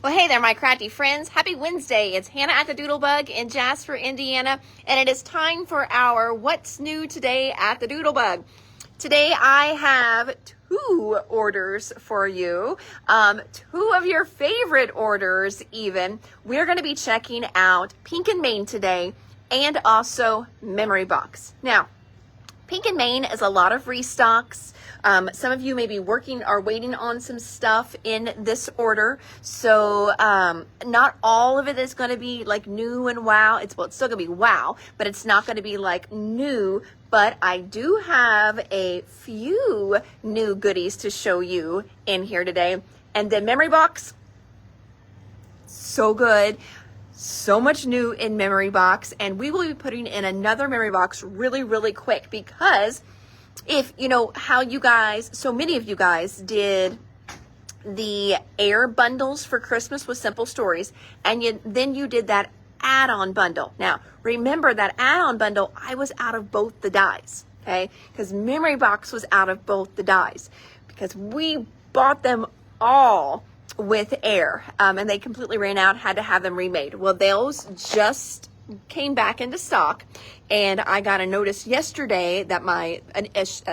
Well, hey there, my crafty friends. Happy Wednesday. It's Hannah at the Doodlebug in Jasper, Indiana, and it is time for our What's New Today at the Doodlebug. Today I have two orders for you, two of your favorite orders even. We're going to be checking out Pink and Main today and also Memory Box. Now, Pink and Main is a lot of restocks. Some of you may be waiting on some stuff in this order. So not all of it is going to be like new and wow. It's still going to be wow, but it's not going to be like new. But I do have a few new goodies to show you in here today. And then Memory Box, so good. So much new in Memory Box, and we will be putting in another Memory Box really quick, because if you know how you guys, so many of you guys did the air bundles for Christmas with Simple Stories, and then you did that add-on bundle. Now remember that add-on bundle, I was out of both the dies, okay, because Memory Box was out of both the dies because we bought them all with air, and they completely ran out, had to have them remade. Well, those just came back into stock, and I got a notice yesterday that my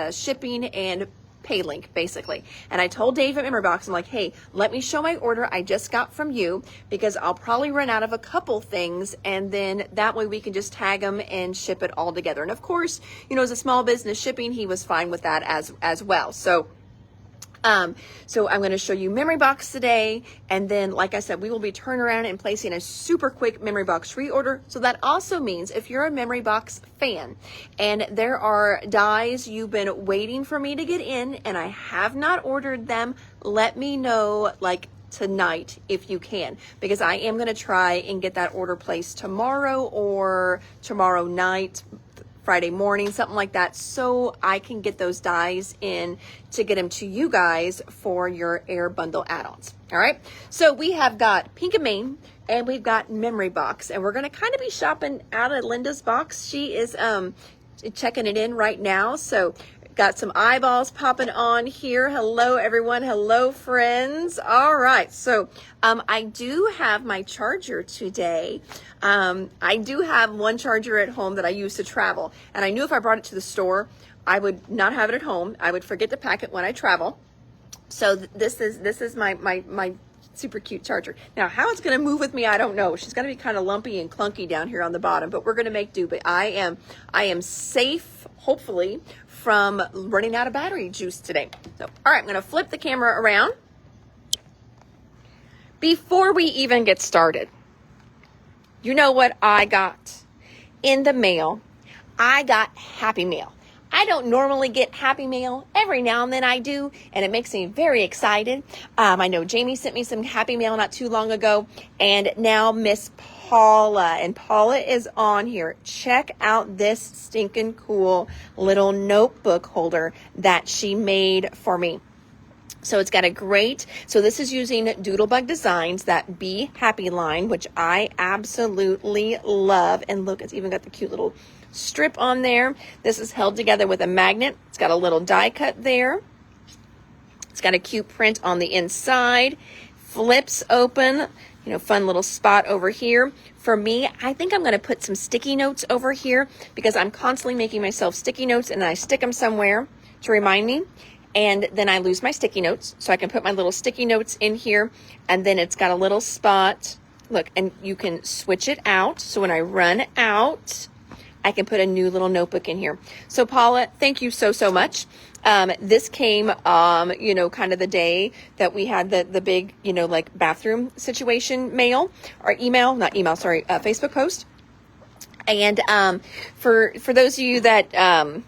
shipping and pay link basically, and I told Dave at Memory Box, I'm like, hey, let me show my order I just got from you, because I'll probably run out of a couple things, and then that way we can just tag them and ship it all together. And of course, you know, as a small business shipping, he was fine with that as well. So I'm going to show you Memory Box today, and then, like I said, we will be turning around and placing a super quick Memory Box reorder. So that also means if you're a Memory Box fan and there are dies you've been waiting for me to get in and I have not ordered them, let me know like tonight if you can, because I am going to try and get that order placed tomorrow or tomorrow night, Friday morning, something like that, so I can get those dies in to get them to you guys for your air bundle add-ons. All right, so we have got Pink and Main and we've got Memory Box, and we're going to kind of be shopping out of Linda's box. She is checking it in right now, so got some eyeballs popping on here. Hello everyone, hello friends. All right, so I do have my charger today. I do have one charger at home that I use to travel, and I knew if I brought it to the store I would not have it at home. I would forget to pack it when I travel. So this is my super cute charger. Now how it's going to move with me, I don't know. She's going to be kind of lumpy and clunky down here on the bottom, but we're going to make do. But I am safe, hopefully, from running out of battery juice today. So, all right, I'm going to flip the camera around. Before we even get started, you know what I got in the mail? I got Happy Mail. I don't normally get Happy Mail. Every now and then I do, and it makes me very excited. I know Jamie sent me some Happy Mail not too long ago, and now Miss Paula, and Paula is on here. Check out this stinking cool little notebook holder that she made for me. So it's got a great, so this is using Doodlebug Designs, that Be Happy line, which I absolutely love. And look, it's even got the cute little strip on there. This is held together with a magnet. It's got a little die cut there. It's got a cute print on the inside. Flips open, you know, fun little spot over here. For me, I think I'm going to put some sticky notes over here, because I'm constantly making myself sticky notes and I stick them somewhere to remind me. And then I lose my sticky notes, so I can put my little sticky notes in here, and then it's got a little spot. Look, and you can switch it out. So when I run out, I can put a new little notebook in here. So Paula, thank you so much. This came, you know, kind of the day that we had the big, you know, like bathroom situation mail, or email, not email, sorry, Facebook post. And for those of you that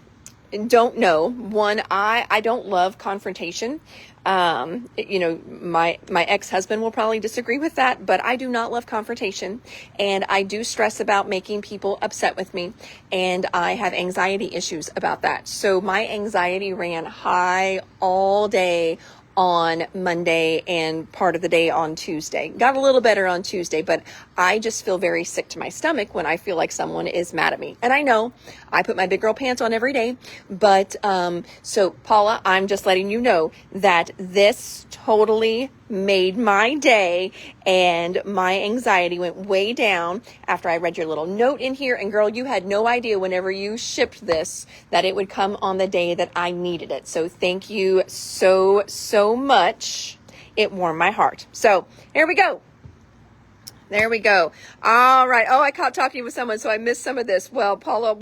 don't know, one, I don't love confrontation. You know, my ex-husband will probably disagree with that, but I do not love confrontation, and I do stress about making people upset with me, and I have anxiety issues about that. So my anxiety ran high all day, on Monday and part of the day on Tuesday. Got a little better on Tuesday, but I just feel very sick to my stomach when I feel like someone is mad at me. And I know I put my big girl pants on every day, but so Paula, I'm just letting you know that this totally made my day, and my anxiety went way down after I read your little note in here. And girl, you had no idea whenever you shipped this that it would come on the day that I needed it. So thank you so much. It warmed my heart. So here we go. There we go. All right. Oh, I caught talking with someone, so I missed some of this. Well, Paula,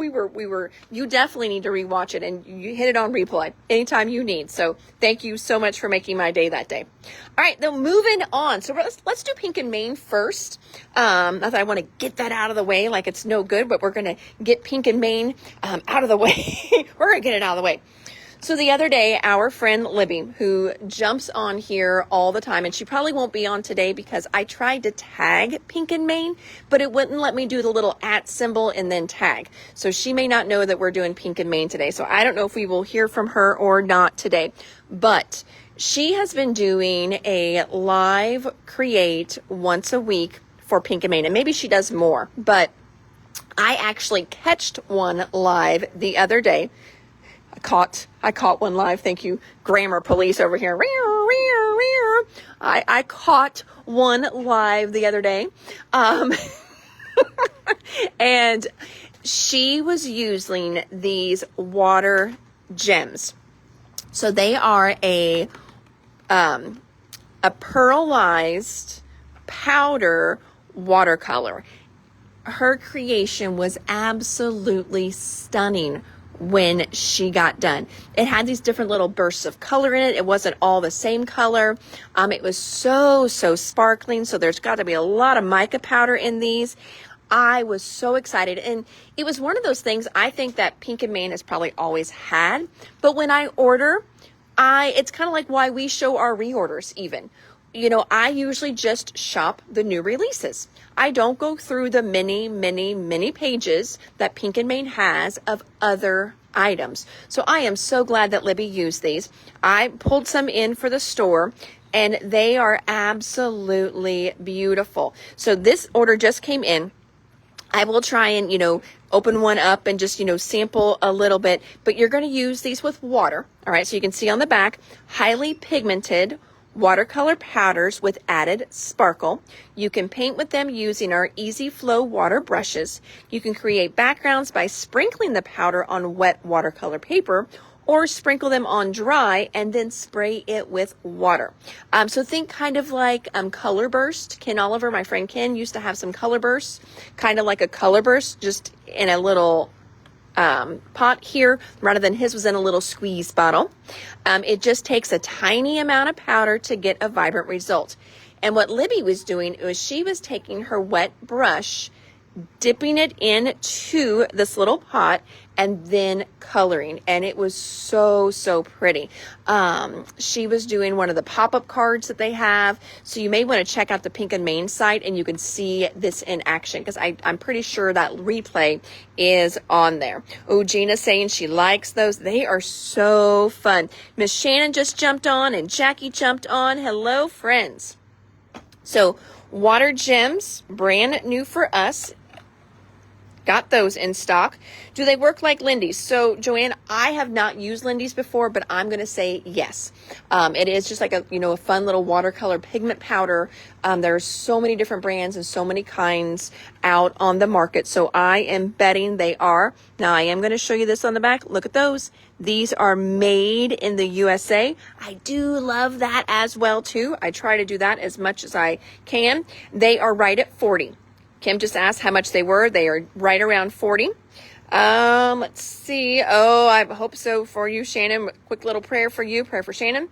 you definitely need to rewatch it, and you hit it on replay anytime you need. So thank you so much for making my day that day. All right, then moving on. So let's do Pink and Main first. Not that I want to get that out of the way like it's no good, but we're going to get Pink and Main out of the way. We're going to get it out of the way. So the other day, our friend Libby, who jumps on here all the time, and she probably won't be on today because I tried to tag Pink and Main, but it wouldn't let me do the little @ symbol and then tag. So she may not know that we're doing Pink and Main today. So I don't know if we will hear from her or not today, but she has been doing a live create once a week for Pink and Main, and maybe she does more, but I actually catched one live the other day. I caught one live. Thank you, grammar police over here. I caught one live the other day. And she was using these water gems. So they are a pearlized powder watercolor. Her creation was absolutely stunning when she got done. It had these different little bursts of color in it. It wasn't all the same color. It was so sparkling. So there's got to be a lot of mica powder in these. I was so excited. And it was one of those things I think that Pink and Main has probably always had. But when I order, it's kind of like why we show our reorders even. You know, I usually just shop the new releases. I don't go through the many pages that Pink and Main has of other items. So I am so glad that Libby used these. I pulled some in for the store, and they are absolutely beautiful. So this order just came in. I will try and, open one up and just, sample a little bit, but you're going to use these with water. All right. So you can see on the back, highly pigmented watercolor powders with added sparkle. You can paint with them using our Easy Flow water brushes. You can create backgrounds by sprinkling the powder on wet watercolor paper, or sprinkle them on dry and then spray it with water. So think kind of like Color Burst. Ken Oliver, my friend Ken, used to have some Color Bursts, kind of like a Color Burst, just in a little pot here, rather than his was in a little squeeze bottle. It just takes a tiny amount of powder to get a vibrant result. And what Libby was doing was she was taking her wet brush, dipping it into this little pot, and then coloring. And it was so pretty. She was doing one of the pop-up cards that they have. So you may want to check out the Pink and Main site and you can see this in action, because I'm pretty sure that replay is on there. Oh, Gina's saying she likes those. They are so fun. Miss Shannon just jumped on and Jackie jumped on. Hello, friends. So water gems, brand new for us. Got those in stock. Do they work like Lindy's? So Joanne, I have not used Lindy's before, but I'm going to say yes. It is just like a fun little watercolor pigment powder. There are so many different brands and so many kinds out on the market. So I am betting they are. Now I am going to show you this on the back. Look at those. These are made in the USA. I do love that as well too. I try to do that as much as I can. They are right at 40. Kim just asked how much they were. They are right around 40. Let's see. Oh, I hope so for you, Shannon. Quick little prayer for you. Prayer for Shannon.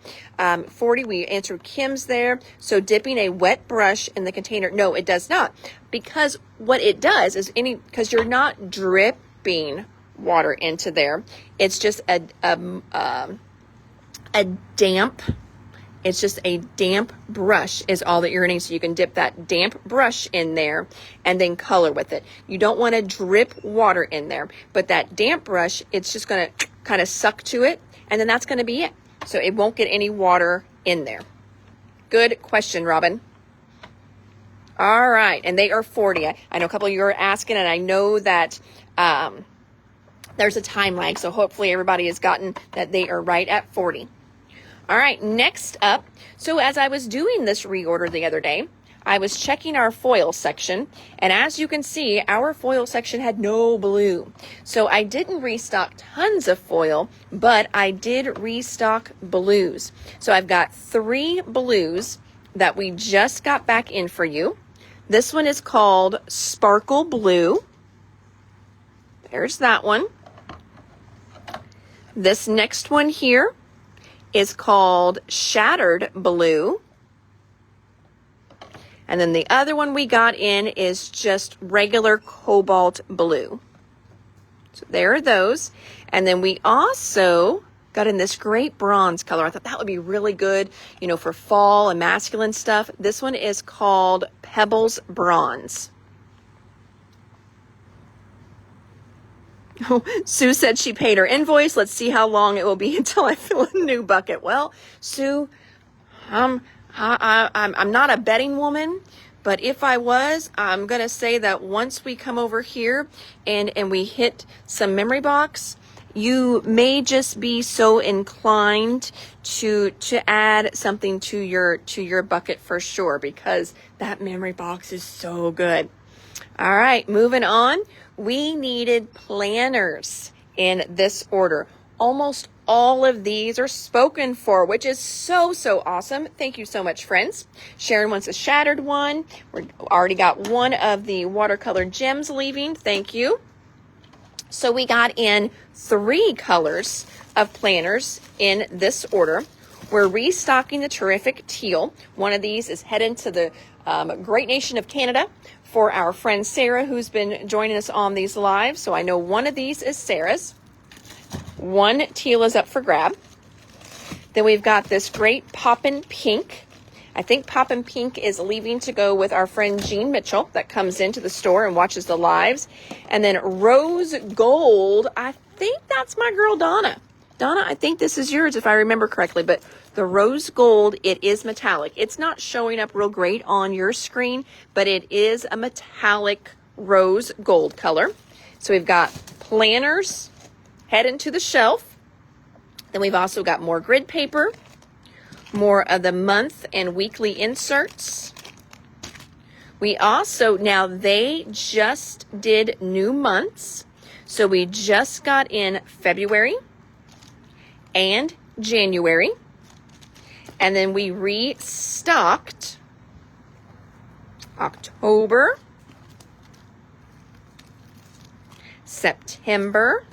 40. We answered Kim's there. So dipping a wet brush in the container. No, it does not. Because what it does is because you're not dripping water into there. It's just a damp. It's just a damp brush is all that you're getting. So you can dip that damp brush in there and then color with it. You don't want to drip water in there, but that damp brush, it's just going to kind of suck to it, and then that's going to be it. So it won't get any water in there? Good question, Robin. All right, and they are 40. I know a couple of you are asking, and I know that there's a time lag, so hopefully everybody has gotten that they are right at 40. All right, next up, so as I was doing this reorder the other day, I was checking our foil section, and as you can see, our foil section had no blue. So I didn't restock tons of foil, but I did restock blues. So I've got 3 blues that we just got back in for you. This one is called Sparkle Blue. There's that one. This next one here is called Shattered Blue. And then the other one we got in is just regular cobalt blue. So there are those. And then we also got in this great bronze color. I thought that would be really good, you know, for fall and masculine stuff. This one is called Pebbles Bronze. Oh, Sue said she paid her invoice. Let's see how long it will be until I fill a new bucket. Well, Sue, I'm not a betting woman, but if I was, I'm going to say that once we come over here and we hit some memory box, you may just be so inclined to add something to your bucket for sure, because that memory box is so good. All right, moving on. We needed planners in this order. Almost all of these are spoken for, which is so awesome. Thank you so much, friends. Sharon wants a shattered one. We already got one of the watercolor gems leaving. Thank you. So we got in 3 colors of planners in this order. We're restocking the terrific teal. One of these is headed to the great nation of Canada for our friend Sarah, who's been joining us on these lives. So I know one of these is Sarah's. One teal is up for grab. Then we've got this great Poppin' Pink. I think Poppin' Pink is leaving to go with our friend Jean Mitchell that comes into the store and watches the lives. And then Rose Gold, I think that's my girl Donna. Donna, I think this is yours if I remember correctly, but the Rose Gold, it is metallic. It's not showing up real great on your screen, but it is a metallic rose gold color. So we've got planners heading to the shelf. Then we've also got more grid paper, more of the month and weekly inserts. We also, now they just did new months. So we just got in February and January. And then we restocked October, September,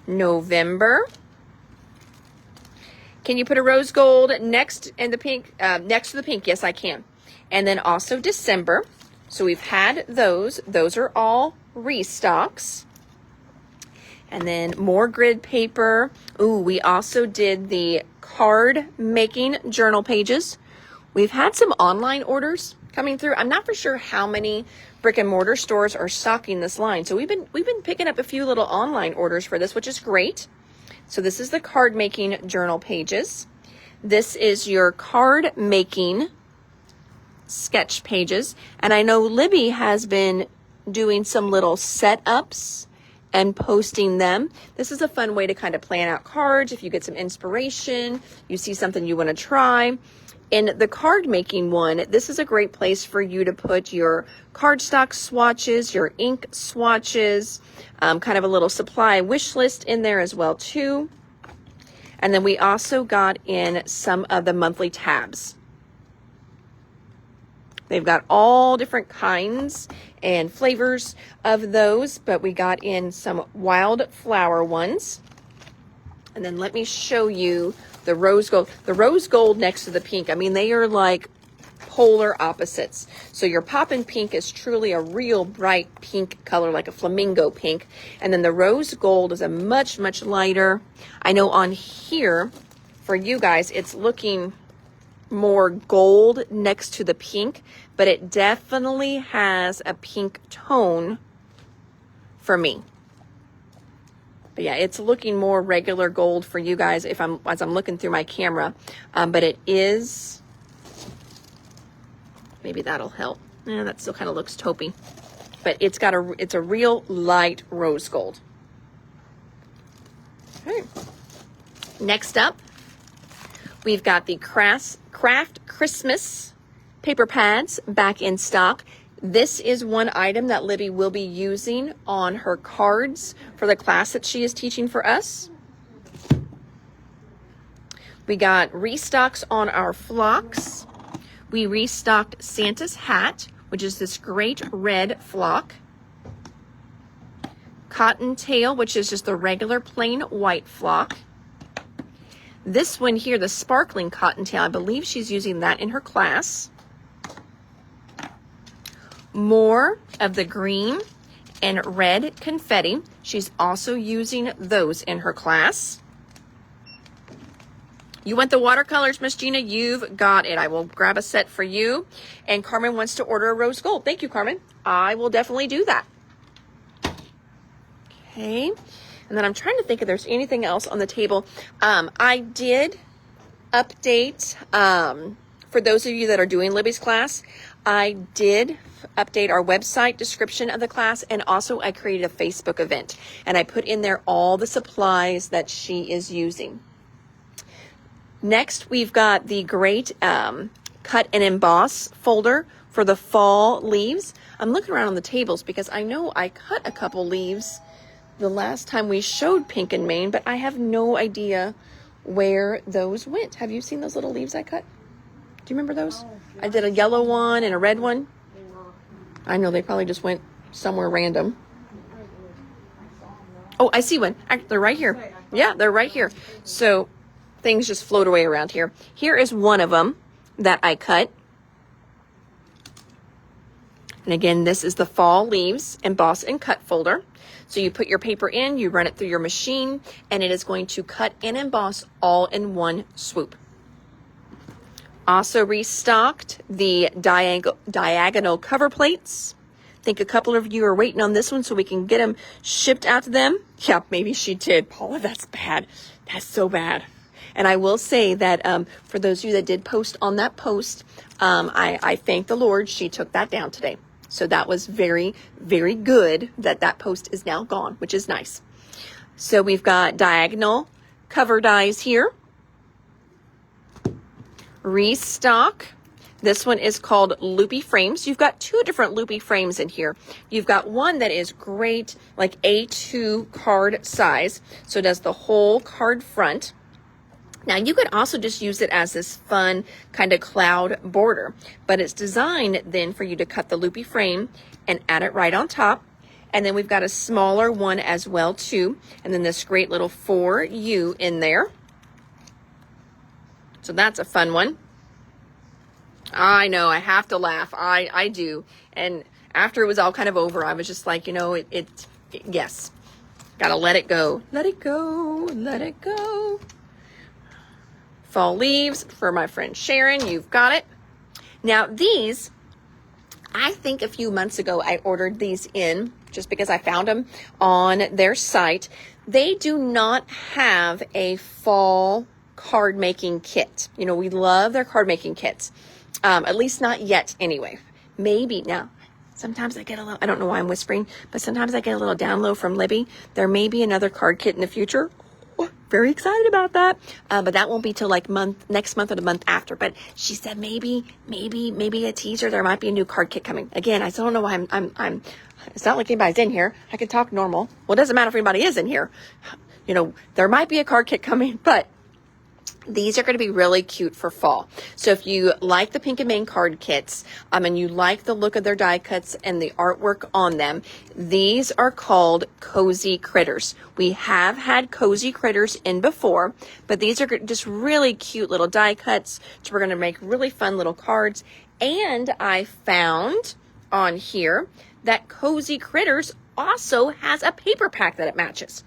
November. Can you put a rose gold next and the pink next to the pink? Yes, I can. And then also December. So we've had those. Those are all restocks. And then more grid paper. Ooh, we also did the card making journal pages. We've had some online orders coming through. I'm not for sure how many brick and mortar stores are stocking this line. So we've been picking up a few little online orders for this, which is great. So this is the card making journal pages. This is your card making sketch pages. And I know Libby has been doing some little setups and posting them. This is a fun way to kind of plan out cards. If you get some inspiration, you see something you want to try. In the card making one, this is a great place for you to put your cardstock swatches, your ink swatches, kind of a little supply wish list in there as well too. And then we also got in some of the monthly tabs. They've got all different kinds and flavors of those, but we got in some wildflower ones. And then let me show you the rose gold. The rose gold next to the pink, I mean, they are like polar opposites. So your Poppin' Pink is truly a real bright pink color, like a flamingo pink. And then the rose gold is a much lighter. I know on here, for you guys, it's looking more gold next to the pink, but it definitely has a pink tone for me. But yeah, it's looking more regular gold for you guys as I'm looking through my camera. But it is, maybe that'll help. That still kind of looks taupey. But it's a real light rose gold. Okay. Next up, we've got the Craft Christmas paper pads back in stock. This is one item that Libby will be using on her cards for the class that she is teaching for us. We got restocks on our flocks. We restocked Santa's hat, which is this great red flock. Cottontail, which is just the regular plain white flock. This one here, the sparkling cottontail, I believe she's using that in her class. More of the green and red confetti. She's also using those in her class. You want the watercolors, Miss Gina? You've got it. I will grab a set for you. And Carmen wants to order a rose gold. Thank you, Carmen. I will definitely do that. Okay. And then I'm trying to think if there's anything else on the table. I did update, for those of you that are doing Libby's class, I did update our website description of the class, and also I created a Facebook event, and I put in there all the supplies that she is using. Next, we've got the great cut and emboss folder for the fall leaves. I'm looking around on the tables because I know I cut a couple leaves the last time we showed Pink and Main, but I have no idea where those went. Have you seen those little leaves I cut? Do you remember those? I did a yellow one and a red one. I know they probably just went somewhere random. Oh, I see one. They're right here. Yeah, they're right here. So things just float away around here. Here is one of them that I cut. And again, this is the fall leaves emboss and cut folder. So you put your paper in, you run it through your machine, and it is going to cut and emboss all in one swoop. Also restocked the diagonal cover plates. I think a couple of you are waiting on this one so we can get them shipped out to them. Yeah, maybe she did. Paula, that's bad. That's so bad. And I will say that for those of you that did post on that post, I thank the Lord she took that down today. So that was very, very good that post is now gone, which is nice. So we've got diagonal cover dies here. Restock. This one is called Loopy Frames. You've got two different Loopy Frames in here. You've got one that is great, like A2 card size. So it does the whole card front. Now you could also just use it as this fun kind of cloud border, but it's designed then for you to cut the loopy frame and add it right on top. And then we've got a smaller one as well too. And then this great little for you in there. So that's a fun one. I know, I have to laugh. I do. And after it was all kind of over, I was just like, you know, yes, gotta let it go. Let it go, let it go. Fall leaves for my friend Sharon. You've got it. Now these, I think a few months ago, I ordered these in just because I found them on their site. They do not have a fall card making kit. You know, we love their card making kits. At least not yet anyway. Maybe now. Sometimes I get a little, I don't know why I'm whispering, but sometimes I get a little down low from Libby. There may be another card kit in the future. Oh, very excited about that. But that won't be till like next month or the month after. But she said maybe a teaser. There might be a new card kit coming. Again, I still don't know why I'm it's not like anybody's in here. I can talk normal. Well, it doesn't matter if anybody is in here. You know, there might be a card kit coming, but these are going to be really cute for fall. So if you like the Pink and Main card kits, and you like the look of their die cuts and the artwork on them, these are called Cozy Critters. We have had Cozy Critters in before, but these are just really cute little die cuts. So we're going to make really fun little cards. And I found on here that Cozy Critters also has a paper pack that it matches.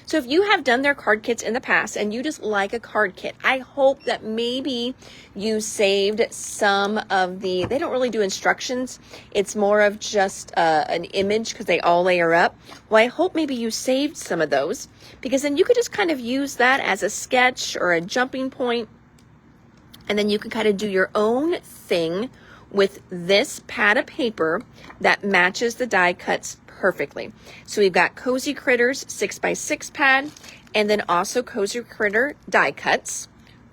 So if you have done their card kits in the past and you just like a card kit, I hope that maybe you saved some of they don't really do instructions. It's more of just an image because they all layer up. Well, I hope maybe you saved some of those, because then you could just kind of use that as a sketch or a jumping point, and then you can kind of do your own thing with this pad of paper that matches the die cuts perfectly. So we've got Cozy Critters 6x6 pad, and then also Cozy Critter die cuts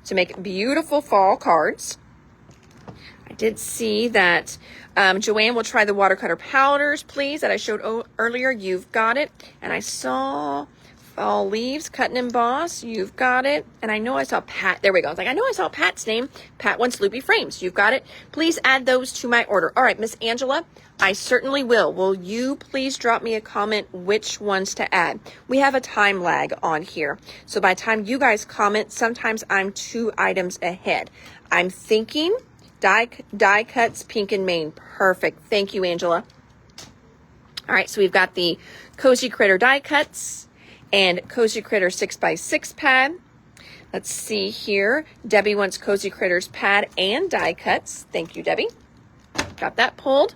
to make beautiful fall cards. I did see that Joanne will try the watercolor powders, please, that I showed earlier. You've got it. And I saw Fall Leaves, Cut and Emboss. You've got it. And I know I saw Pat. There we go. I was like, I know I saw Pat's name. Pat wants Loopy Frames. You've got it. Please add those to my order. All right, Miss Angela, I certainly will. Will you please drop me a comment which ones to add? We have a time lag on here. So by the time you guys comment, sometimes I'm 2 items ahead. I'm thinking die cuts, Pink and Main. Perfect. Thank you, Angela. All right, so we've got the Cozy Critter die cuts and Cozy Critter 6x6 pad. Let's see here. Debbie wants Cozy Critters pad and die cuts. Thank you, Debbie. Got that pulled.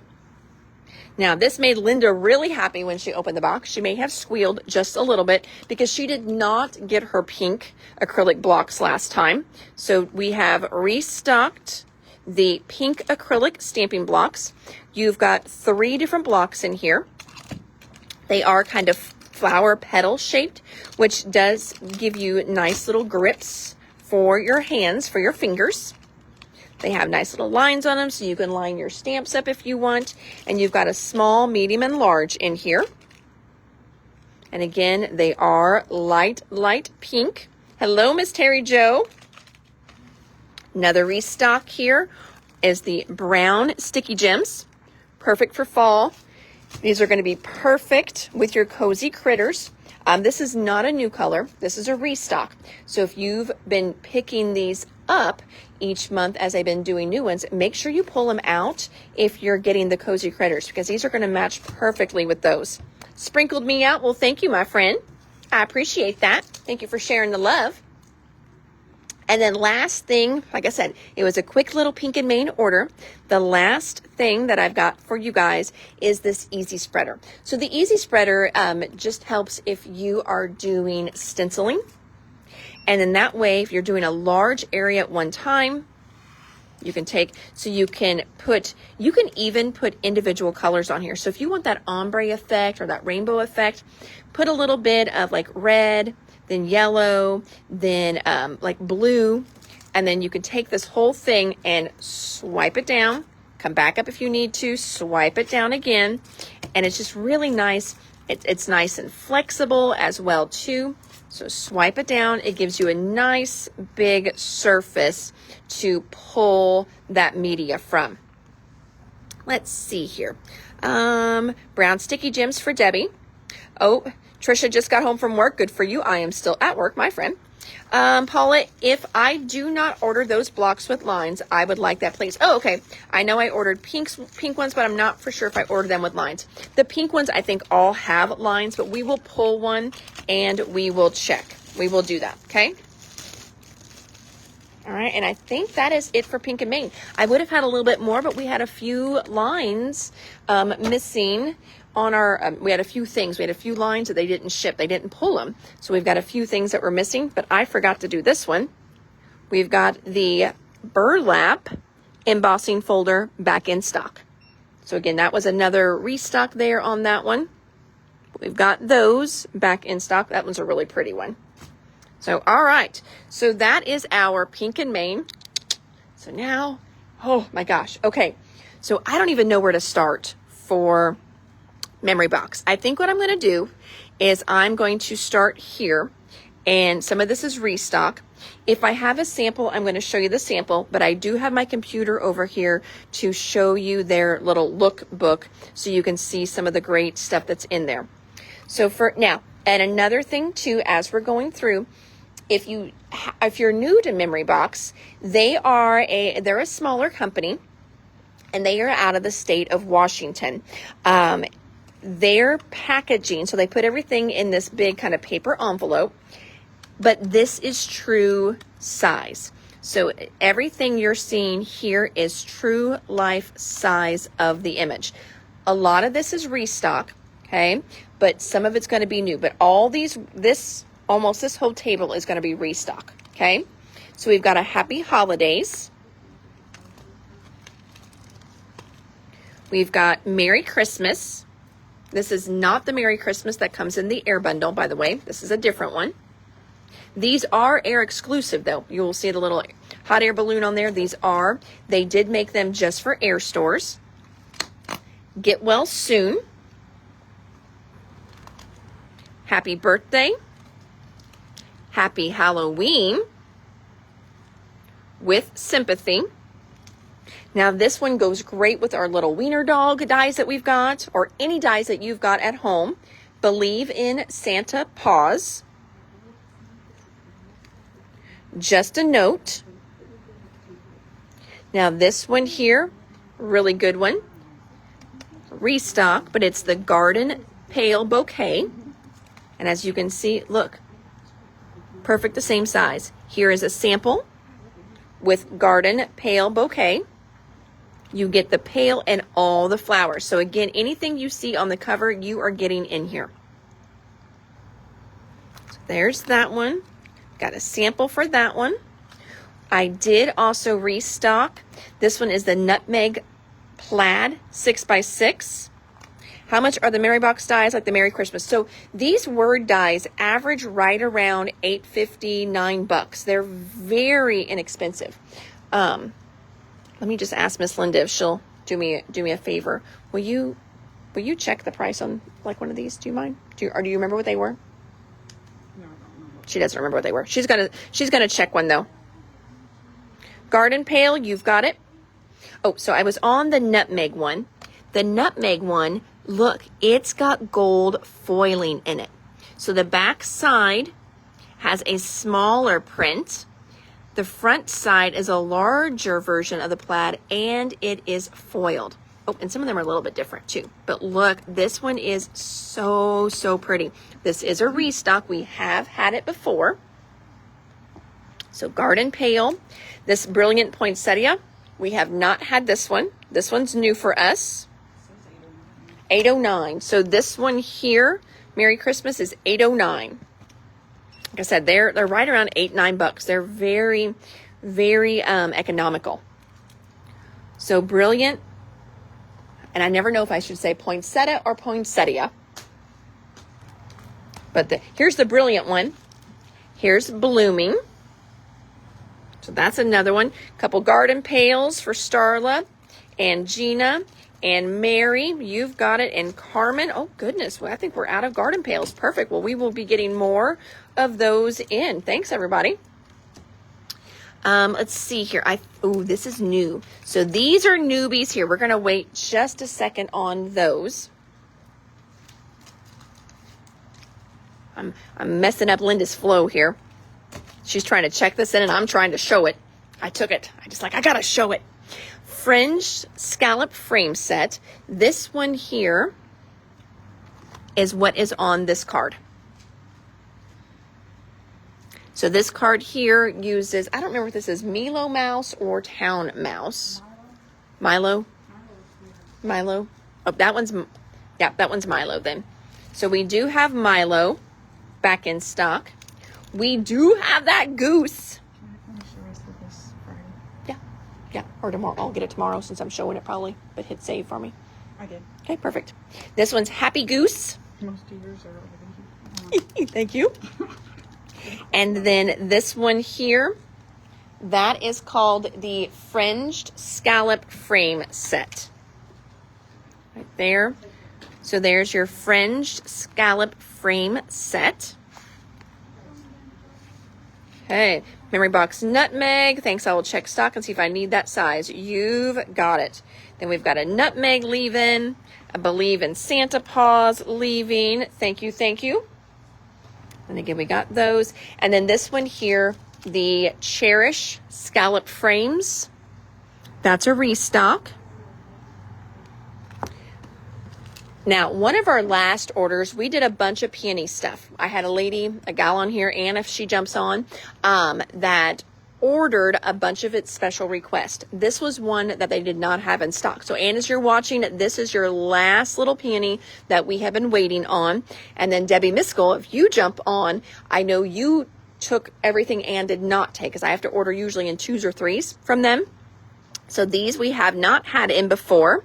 Now, this made Linda really happy when she opened the box. She may have squealed just a little bit because she did not get her pink acrylic blocks last time. So we have restocked the pink acrylic stamping blocks. You've got 3 different blocks in here. They are kind of flower petal shaped, which does give you nice little grips for your hands, for your fingers. They have nice little lines on them, so you can line your stamps up if you want. And you've got a small, medium, and large in here. And again, they are light pink. Hello, Miss Terry Jo. Another restock here is the brown sticky gems. Perfect for fall. These are going to be perfect with your Cozy Critters. This is not a new color. This is a restock. So if you've been picking these up each month as I've been doing new ones, make sure you pull them out if you're getting the Cozy Critters, because these are going to match perfectly with those. Sprinkled me out. Well, thank you, my friend. I appreciate that. Thank you for sharing the love. And then last thing, like I said, it was a quick little Pink and Main order. The last thing that I've got for you guys is this Easy Spreader. So the Easy Spreader just helps if you are doing stenciling. And then that way, if you're doing a large area at one time, you can even put individual colors on here. So if you want that ombre effect or that rainbow effect, put a little bit of like red, then yellow, then like blue, and then you can take this whole thing and swipe it down, come back up if you need to, swipe it down again, and it's just really nice. It's nice and flexible as well too. So swipe it down. It gives you a nice big surface to pull that media from. Let's see here. Brown sticky gems for Debbie. Oh, Trisha just got home from work. Good for you. I am still at work, my friend. Paula, if I do not order those blocks with lines, I would like that, please. Oh, okay. I know I ordered pink ones, but I'm not for sure if I ordered them with lines. The pink ones, I think, all have lines, but we will pull one and we will check. We will do that, okay? All right, and I think that is it for Pink and Main. I would have had a little bit more, but we had a few lines missing on our, we had a few things. We had a few lines that they didn't ship. They didn't pull them. So we've got a few things that were missing, but I forgot to do this one. We've got the burlap embossing folder back in stock. So again, that was another restock there on that one. We've got those back in stock. That one's a really pretty one. So, all right. So that is our Pink and Main. So now, oh my gosh. Okay. So I don't even know where to start for Memory Box. I think what I'm going to do is I'm going to start here, and some of this is restock. If I have a sample, I'm going to show you the sample, but I do have my computer over here to show you their little lookbook so you can see some of the great stuff that's in there. So for now, and another thing too, as we're going through, if you're new to Memory Box, they're a smaller company, and they are out of the state of Washington. their packaging, so they put everything in this big kind of paper envelope, but this is true size. So everything you're seeing here is true life size of the image. A lot of this is restock, okay? But some of it's going to be new. But all these, almost this whole table is going to be restock, okay? So we've got a Happy Holidays. We've got Merry Christmas. This is not the Merry Christmas that comes in the air bundle, by the way. This is a different one. These are air exclusive, though. You will see the little hot air balloon on there. They did make them just for air stores. Get Well Soon. Happy Birthday. Happy Halloween. With Sympathy. Now this one goes great with our little wiener dog dies that we've got, or any dies that you've got at home. Believe in Santa Paws. Just a Note. Now this one here, really good one. Restock, but it's the Garden Pale Bouquet. And as you can see, look, perfect the same size. Here is a sample with Garden Pale Bouquet. You get the pale and all the flowers. So again, anything you see on the cover, you are getting in here. So there's that one. Got a sample for that one. I did also restock. This one is the Nutmeg Plaid 6x6. How much are the Merry Box dies, like the Merry Christmas? So these word dies average right around $8.50, $9. They're very inexpensive. Let me just ask Miss Linda if she'll do me a favor. Will you check the price on like one of these? Do you mind? Do you remember what they were? She doesn't remember what they were. She's gonna check one though. Garden Pale, you've got it. Oh, so I was on the Nutmeg one. The Nutmeg one, look, it's got gold foiling in it. So the back side has a smaller print. The front side is a larger version of the plaid, and it is foiled. Oh, and some of them are a little bit different too. But look, this one is so, so pretty. This is a restock. We have had it before. So Garden Pale. This Brilliant Poinsettia, we have not had this one. This one's new for us. $8.09. So this one here, Merry Christmas, is $8.09. Like I said, they're right around $8, $9. They're very, very economical. So Brilliant. And I never know if I should say poinsettia or poinsettia. But here's the Brilliant one. Here's Blooming. So that's another one. Couple Garden Pales for Starla and Gina and Mary. You've got it. And Carmen. Oh, goodness. Well, I think we're out of Garden Pales. Perfect. Well, we will be getting more of those in. Thanks, everybody. Let's see here. Oh, this is new. So these are newbies here. We're going to wait just a second on those. I'm messing up Linda's flow here. She's trying to check this in and I'm trying to show it. I took it. I got to show it. Fringed Scallop Frame Set. This one here is what is on this card. So this card here uses, I don't remember if this is Milo Mouse or Town Mouse. Milo? Oh, that one's Milo then. So we do have Milo back in stock. We do have that goose. Yeah, or tomorrow. I'll get it tomorrow since I'm showing it probably, but hit save for me. I did. Okay, perfect. This one's Happy Goose. Most of yours are Thank you. And then this one here, that is called the Fringed Scallop Frame Set. Right there. So there's your Fringed Scallop Frame Set. Okay, Memory Box Nutmeg. Thanks, I will check stock and see if I need that size. You've got it. Then we've got a Nutmeg leave-in, a Believe in Santa Paws leave-in. Thank you, thank you. And again, we got those. And then this one here, the Cherish Scallop Frames. That's a restock. Now, one of our last orders, we did a bunch of peony stuff. I had a gal on here, Anna, if she jumps on, that ordered a bunch of its special request. This was one that they did not have in stock. So Anne, as you're watching, this is your last little peony that we have been waiting on. And then Debbie Miskell, if you jump on, I know you took everything Anne did not take, because I have to order usually in 2s or 3s from them. So these we have not had in before.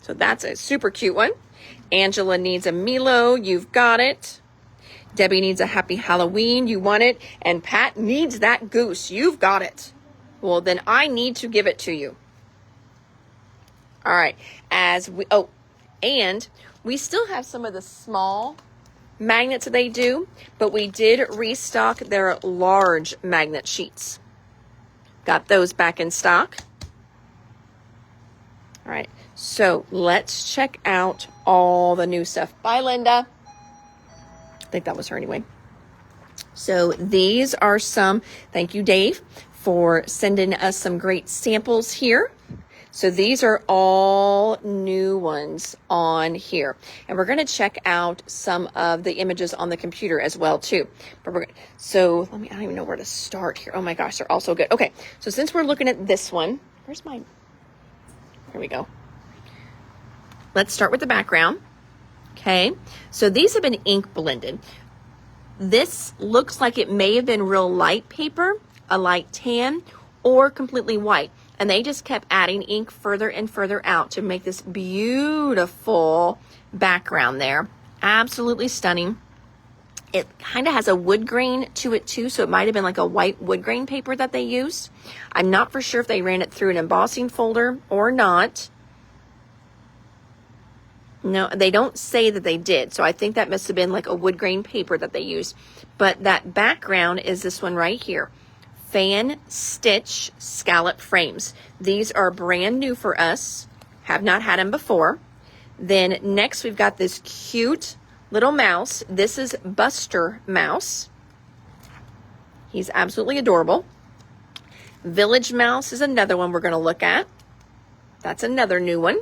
So that's a super cute one. Angela needs a Milo. You've got it. Debbie needs a Happy Halloween. You want it. And Pat needs that goose. You've got it. Well, then I need to give it to you. All right. And we still have some of the small magnets that they do, but we did restock their large magnet sheets. Got those back in stock. All right. So let's check out all the new stuff. Bye, Linda. I think that was her anyway. So these are some, thank you, Dave, for sending us some great samples here. So these are all new ones on here. And we're going to check out some of the images on the computer as well, too. I don't even know where to start here. Oh my gosh, they're all so good. Okay, so since we're looking at this one, here we go. Let's start with the background. Okay, so these have been ink blended. This looks like it may have been real light paper, a light tan, or completely white. And they just kept adding ink further and further out to make this beautiful background there. Absolutely stunning. It kind of has a wood grain to it too, so it might have been like a white wood grain paper that they used. I'm not for sure if they ran it through an embossing folder or not. No, they don't say that they did. So I think that must have been like a wood grain paper that they used. But that background is this one right here. Fan Stitch Scallop Frames. These are brand new for us. Have not had them before. Then next we've got this cute little mouse. This is Buster Mouse. He's absolutely adorable. Village Mouse is another one we're going to look at. That's another new one.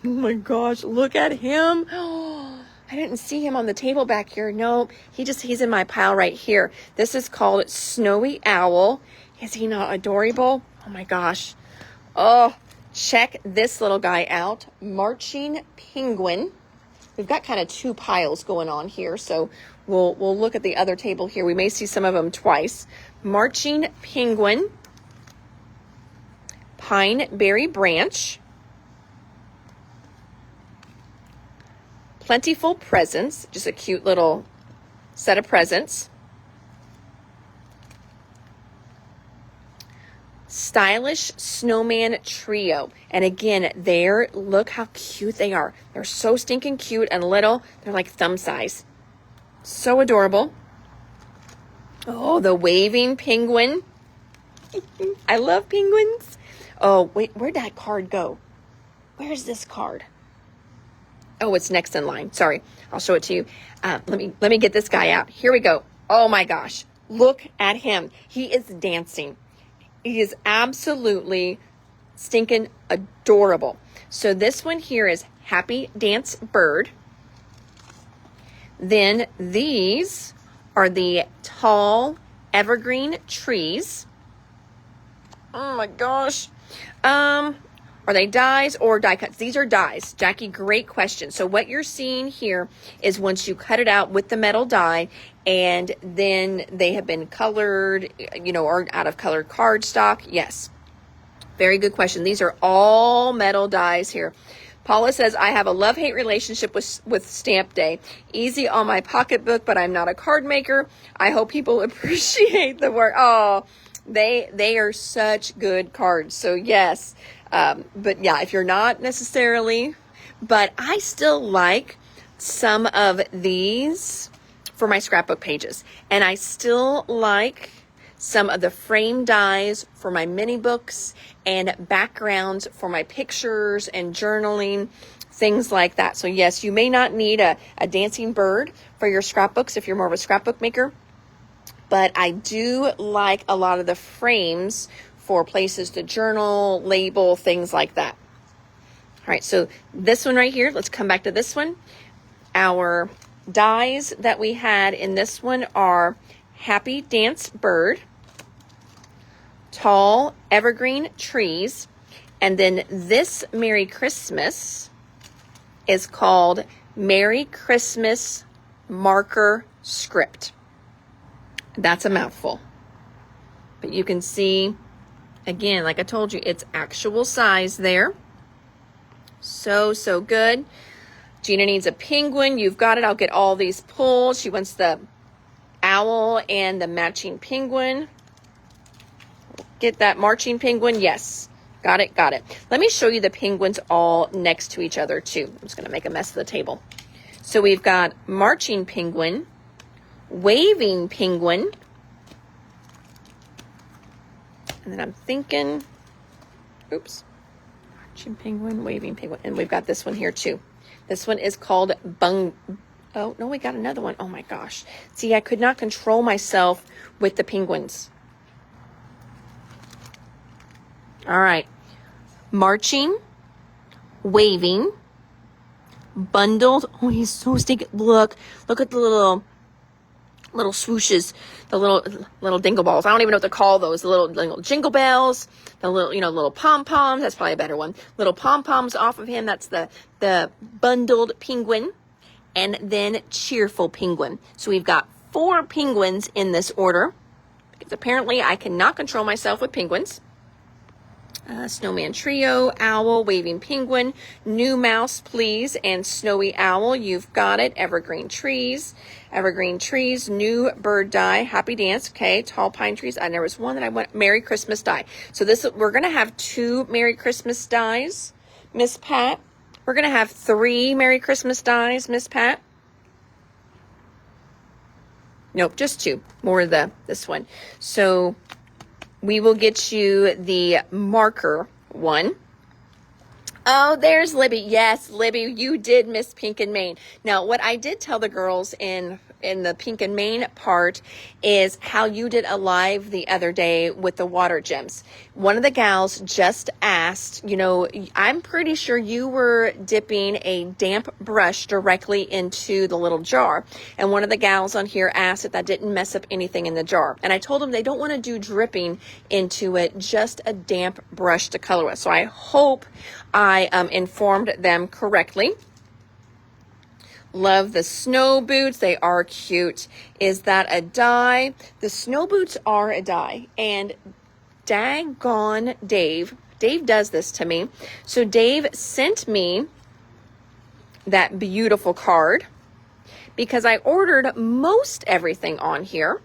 Oh my gosh, look at him. Oh, I didn't see him on the table back here. Nope, he's in my pile right here. This is called Snowy Owl. Is he not adorable? Oh my gosh. Oh, check this little guy out. Marching Penguin. We've got kind of two piles going on here, so we'll look at the other table here. We may see some of them twice. Marching Penguin. Pine Berry Branch. Plentiful Presents, just a cute little set of presents. Stylish Snowman Trio. And again, look how cute they are. They're so stinking cute and little. They're like thumb size. So adorable. Oh, the Waving Penguin. I love penguins. Oh, wait, where'd that card go? Where's this card? Oh, it's next in line. Sorry, I'll show it to you. Let me get this guy out. Here we go. Oh my gosh, look at him. He is dancing. He is absolutely stinking adorable. So this one here is Happy Dance Bird. Then these are the tall evergreen trees. Oh my gosh. Are they dies or die cuts? These are dies. Jackie, great question. So what you're seeing here is once you cut it out with the metal die, and then they have been colored, or out of colored cardstock. Yes. Very good question. These are all metal dies here. Paula says, I have a love-hate relationship with Stamp Day. Easy on my pocketbook, but I'm not a card maker. I hope people appreciate the work. Oh, they are such good cards. So yes. But yeah, if you're not necessarily, but I still like some of these for my scrapbook pages. And I still like some of the frame dies for my mini books and backgrounds for my pictures and journaling, things like that. So yes, you may not need a dancing bird for your scrapbooks if you're more of a scrapbook maker, but I do like a lot of the frames for places to journal, label, things like that. All right, so this one right here, let's come back to this one. Our dies that we had in this one are Happy Dance Bird, Tall Evergreen Trees, and then this Merry Christmas is called Merry Christmas Marker Script. That's a mouthful. But you can see, again, like I told you, it's actual size there. So, so good. Gina needs a penguin. You've got it. I'll get all these pulled. She wants the owl and the matching penguin. Get that marching penguin. Yes. Got it. Got it. Let me show you the penguins all next to each other too. I'm just going to make a mess of the table. So we've got marching penguin, waving penguin. And then I'm thinking, oops, marching penguin, waving penguin. And we've got this one here too. This one is called oh, no, we got another one. Oh my gosh. See, I could not control myself with the penguins. All right. Marching, waving, bundled. Oh, he's so stinky. Look at the little swooshes, the little dingle balls. I don't even know what to call those. The little jingle bells, the little pom-poms. That's probably a better one. Little pom-poms off of him. That's the bundled penguin. And then cheerful penguin. So we've got 4 penguins in this order, because apparently I cannot control myself with penguins. Snowman trio, owl, waving penguin, new mouse, please, and snowy owl. You've got it. Evergreen trees, new bird die, happy dance. Okay, tall pine trees. And there was one that I want, Merry Christmas die. So we're going to have 2 Merry Christmas dies, Miss Pat. We're going to have 3 Merry Christmas dies, Miss Pat. Nope, just 2. More of this one. So we will get you the marker one. Oh, there's Libby. Yes, Libby, you did miss Pink and Main. Now, what I did tell the girls in the Pink and Main part is how you did a live the other day with the water gems. One of the gals just asked, I'm pretty sure you were dipping a damp brush directly into the little jar. And one of the gals on here asked if that didn't mess up anything in the jar. And I told them they don't want to do dripping into it, just a damp brush to color with. So I hope I informed them correctly. Love the snow boots. They are cute. Is that a die? The snow boots are a die. And daggone Dave does this to me. So Dave sent me that beautiful card because I ordered most everything on here.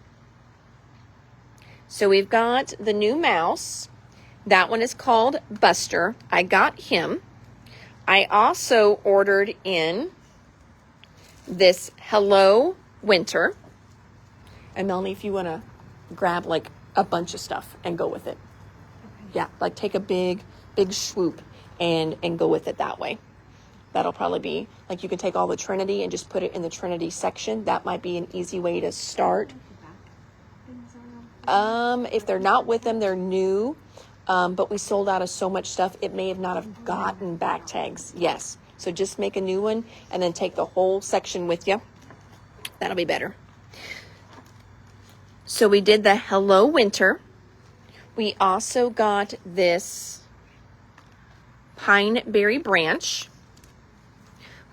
So we've got the new mouse. That one is called Buster. I got him. I also ordered in this Hello Winter. And Melanie, if you want to grab like a bunch of stuff and go with it. Okay. Yeah, like take a big swoop and go with it that way. That'll probably be, like you can take all the Trinity and just put it in the Trinity section. That might be an easy way to start. If they're not with them, they're new. But we sold out of so much stuff, it may have not have gotten back tags. Yes. So just make a new one and then take the whole section with you. That'll be better. So we did the Hello Winter. We also got this Pine Berry Branch.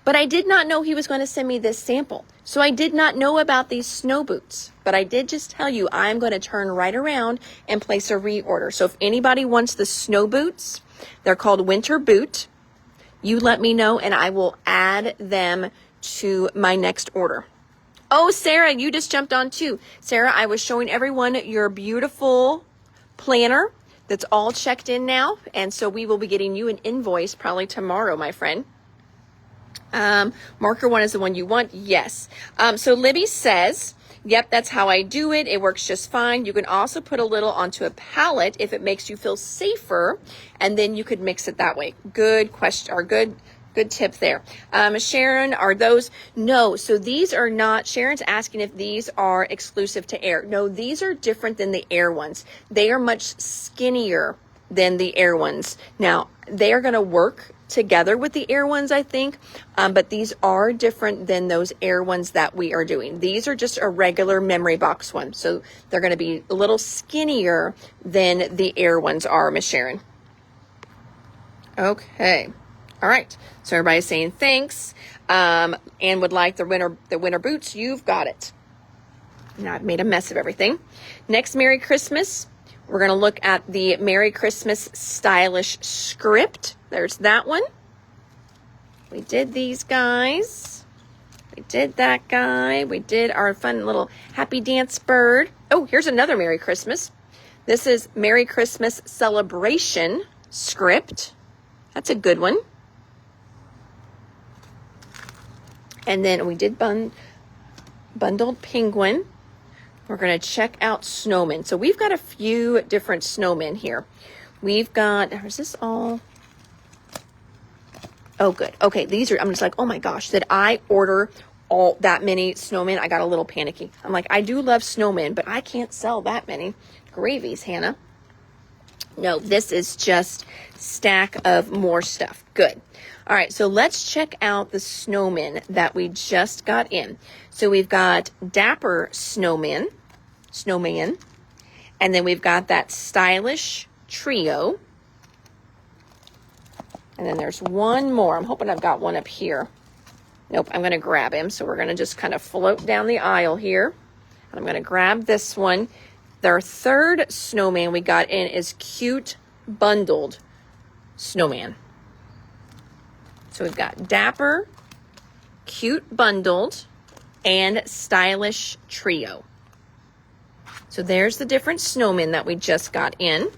But I did not know he was going to send me this sample. So I did not know about these snow boots. But I did just tell you I'm going to turn right around and place a reorder. So if anybody wants the snow boots, they're called Winter Boot. You let me know and I will add them to my next order. Oh, Sarah, you just jumped on too. Sarah, I was showing everyone your beautiful planner that's all checked in now. And so we will be getting you an invoice probably tomorrow, my friend. Marker one is the one you want. Yes. So Libby says, yep, that's how I do it. It works just fine. You can also put a little onto a palette if it makes you feel safer, and then you could mix it that way. Good question, or good tip there. Sharon, are those? No, so these are not, Sharon's asking if these are exclusive to Air. No, these are different than the Air ones. They are much skinnier than the air ones. Now, they are going to work together with the air ones, I think, but these are different than those air ones that we are doing. These are just a regular memory box one, so they're going to be a little skinnier than the air ones are, Miss Sharon. Okay, all right, so everybody's saying thanks, and would like the winter boots. You've got it. Now I've made a mess of everything. Next Merry Christmas, we're going to look at the Merry Christmas Stylish Script. There's that one. We did these guys. We did that guy. We did our fun little Happy Dance Bird. Oh, here's another Merry Christmas. This is Merry Christmas Celebration Script. That's a good one. And then we did Bundled Penguin. We're going to check out Snowmen. So we've got a few different snowmen here. We've got, is this all? Oh, good. Okay, these are, I'm just like, oh my gosh, did I order all that many snowmen? I got a little panicky. I'm like, I do love snowmen, but I can't sell that many. Gravies, Hannah. No, this is just stack of more stuff. Good. All right, so let's check out the snowmen that we just got in. So we've got Dapper Snowman, and then we've got that Stylish Trio. And then there's one more. I'm hoping I've got one up here. Nope, I'm going to grab him. So we're going to just kind of float down the aisle here. And I'm going to grab this one. Their third snowman we got in is Cute Bundled Snowman. So we've got Dapper, Cute Bundled, and Stylish Trio. So there's the different snowmen that we just got in.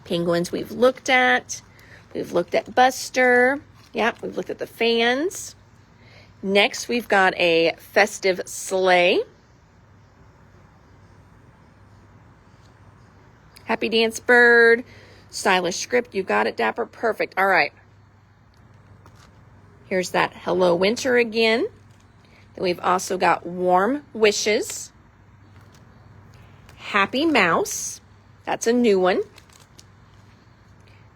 Penguins we've looked at. We've looked at Buster. Yeah, we've looked at the fans. Next, we've got a Festive Sleigh. Happy Dance Bird. Stylish Script. You got it, Dapper. Perfect. All right. Here's that Hello Winter again. Then we've also got Warm Wishes. Happy Mouse. That's a new one.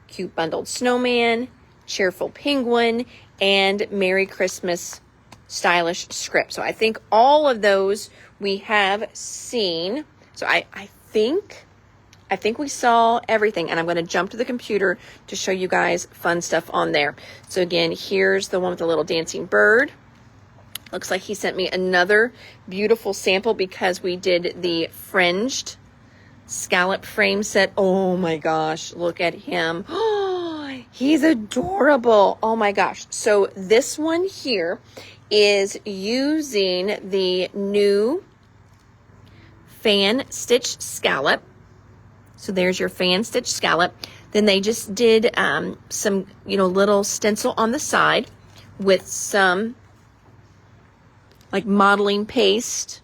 Cute Bundled Snowman. Cheerful Penguin. And Merry Christmas Stylish Script. So I think all of those we have seen. So I think we saw everything, and I'm going to jump to the computer to show you guys fun stuff on there. So again, here's the one with the little dancing bird. Looks like he sent me another beautiful sample because we did the fringed scallop frame set. Oh my gosh, look at him. Oh, he's adorable. Oh my gosh. So this one here is using the new fan stitch scallop. So there's your fan stitch scallop. Then they just did some, little stencil on the side with some like modeling paste.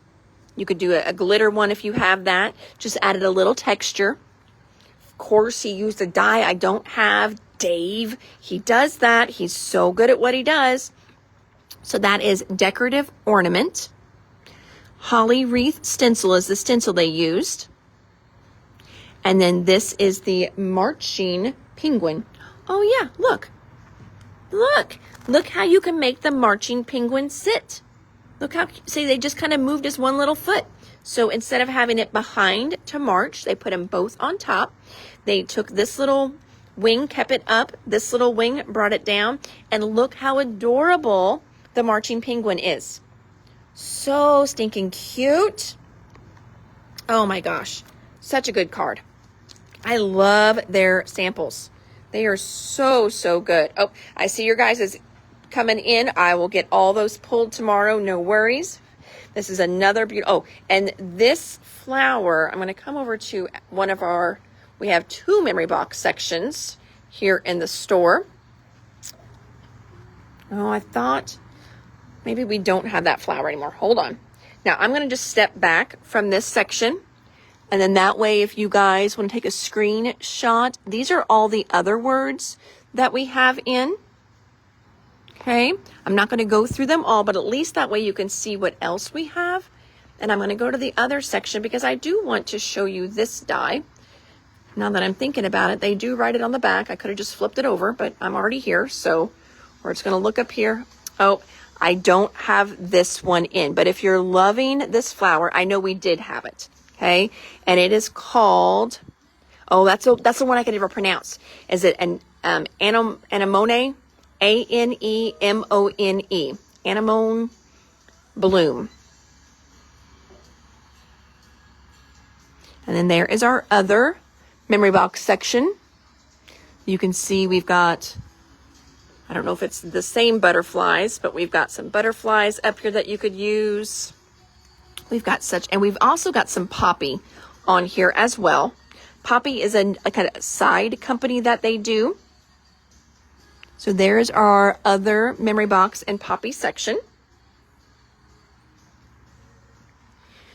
You could do a glitter one if you have that. Just added a little texture. Of course, he used a die I don't have. Dave, he does that. He's so good at what he does. So that is Decorative Ornament. Holly Wreath Stencil is the stencil they used. And then this is the Marching Penguin. Oh yeah, look how you can make the Marching Penguin sit. Look how, see, they just kind of moved his one little foot. So instead of having it behind to march, they put them both on top. They took this little wing, kept it up. This little wing brought it down. And look how adorable the Marching Penguin is. So stinking cute. Oh my gosh. Such a good card. I love their samples. They are so, so good. Oh, I see your guys is coming in. I will get all those pulled tomorrow. No worries. This is another beautiful. Oh, and this flower, I'm going to come over to one of our, we have 2 memory box sections here in the store. Oh, I thought maybe we don't have that flower anymore. Hold on. Now I'm going to just step back from this section. And then that way, if you guys want to take a screenshot, these are all the other words that we have in. Okay, I'm not going to go through them all, but at least that way you can see what else we have. And I'm going to go to the other section because I do want to show you this die. Now that I'm thinking about it, they do write it on the back. I could have just flipped it over, but I'm already here. So we're just going to look up here. Oh, I don't have this one in, but if you're loving this flower, I know we did have it. Okay. And it is called, oh, that's the one I could never pronounce. Is it an anemone? A-N-E-M-O-N-E. Anemone bloom. And then there is our other memory box section. You can see we've got, I don't know if it's the same butterflies, but we've got some butterflies up here that you could use. We've got and we've also got some Poppy on here as well. Poppy is a kind of side company that they do. So there's our other memory box and Poppy section.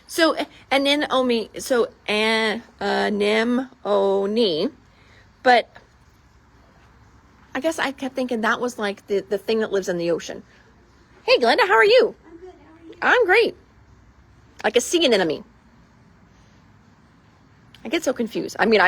So anemone, but I guess I kept thinking that was like the thing that lives in the ocean. Hey, Glenda, how are you? I'm good. How are you? I'm great. Like a sea anemone. I get so confused. I mean,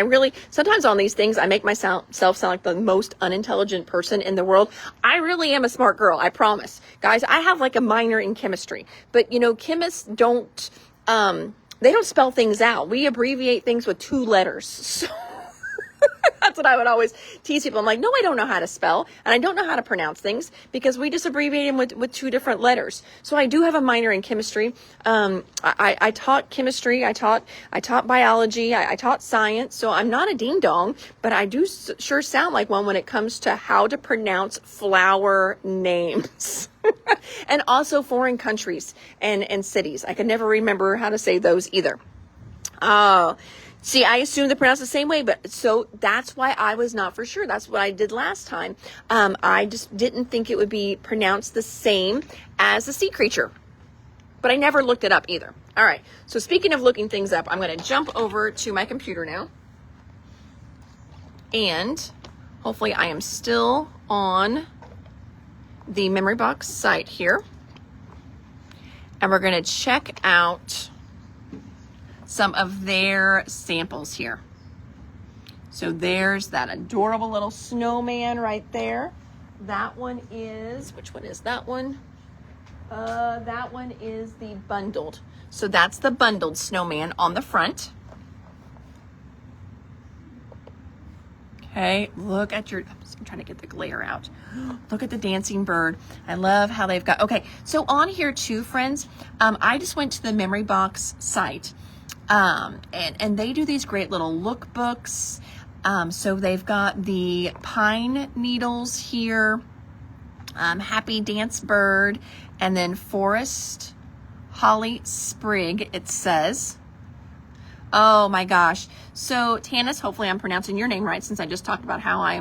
sometimes on these things, I make myself sound like the most unintelligent person in the world. I really am a smart girl, I promise. Guys, I have like a minor in chemistry, but chemists don't, they don't spell things out. We abbreviate things with 2 letters. So that's what I would always tease people. I'm like, no, I don't know how to spell and I don't know how to pronounce things because we just abbreviate them with 2 different letters. So I do have a minor in chemistry. I taught chemistry. I taught biology. I taught science. So I'm not a ding dong, but I do sure sound like one when it comes to how to pronounce flower names. And also foreign countries and cities. I could never remember how to say those either. See, I assumed they're pronounced the same way, but so that's why I was not for sure. That's what I did last time. I just didn't think it would be pronounced the same as the sea creature, but I never looked it up either. All right. So speaking of looking things up, I'm going to jump over to my computer now. And hopefully I am still on the memory box site here. And we're going to check out some of their samples here. So there's that adorable little snowman right there. That one is, which one is that one? That one is the bundled. So that's the bundled snowman on the front. Okay, look at I'm trying to get the glare out. Look at the dancing bird. I love how they've got, okay, so on here too, friends, I just went to the memory box site. And they do these great little lookbooks. So they've got the pine needles here, happy dance bird, and then forest holly sprig, it says. Oh my gosh. So Tanis, hopefully I'm pronouncing your name right since I just talked about how I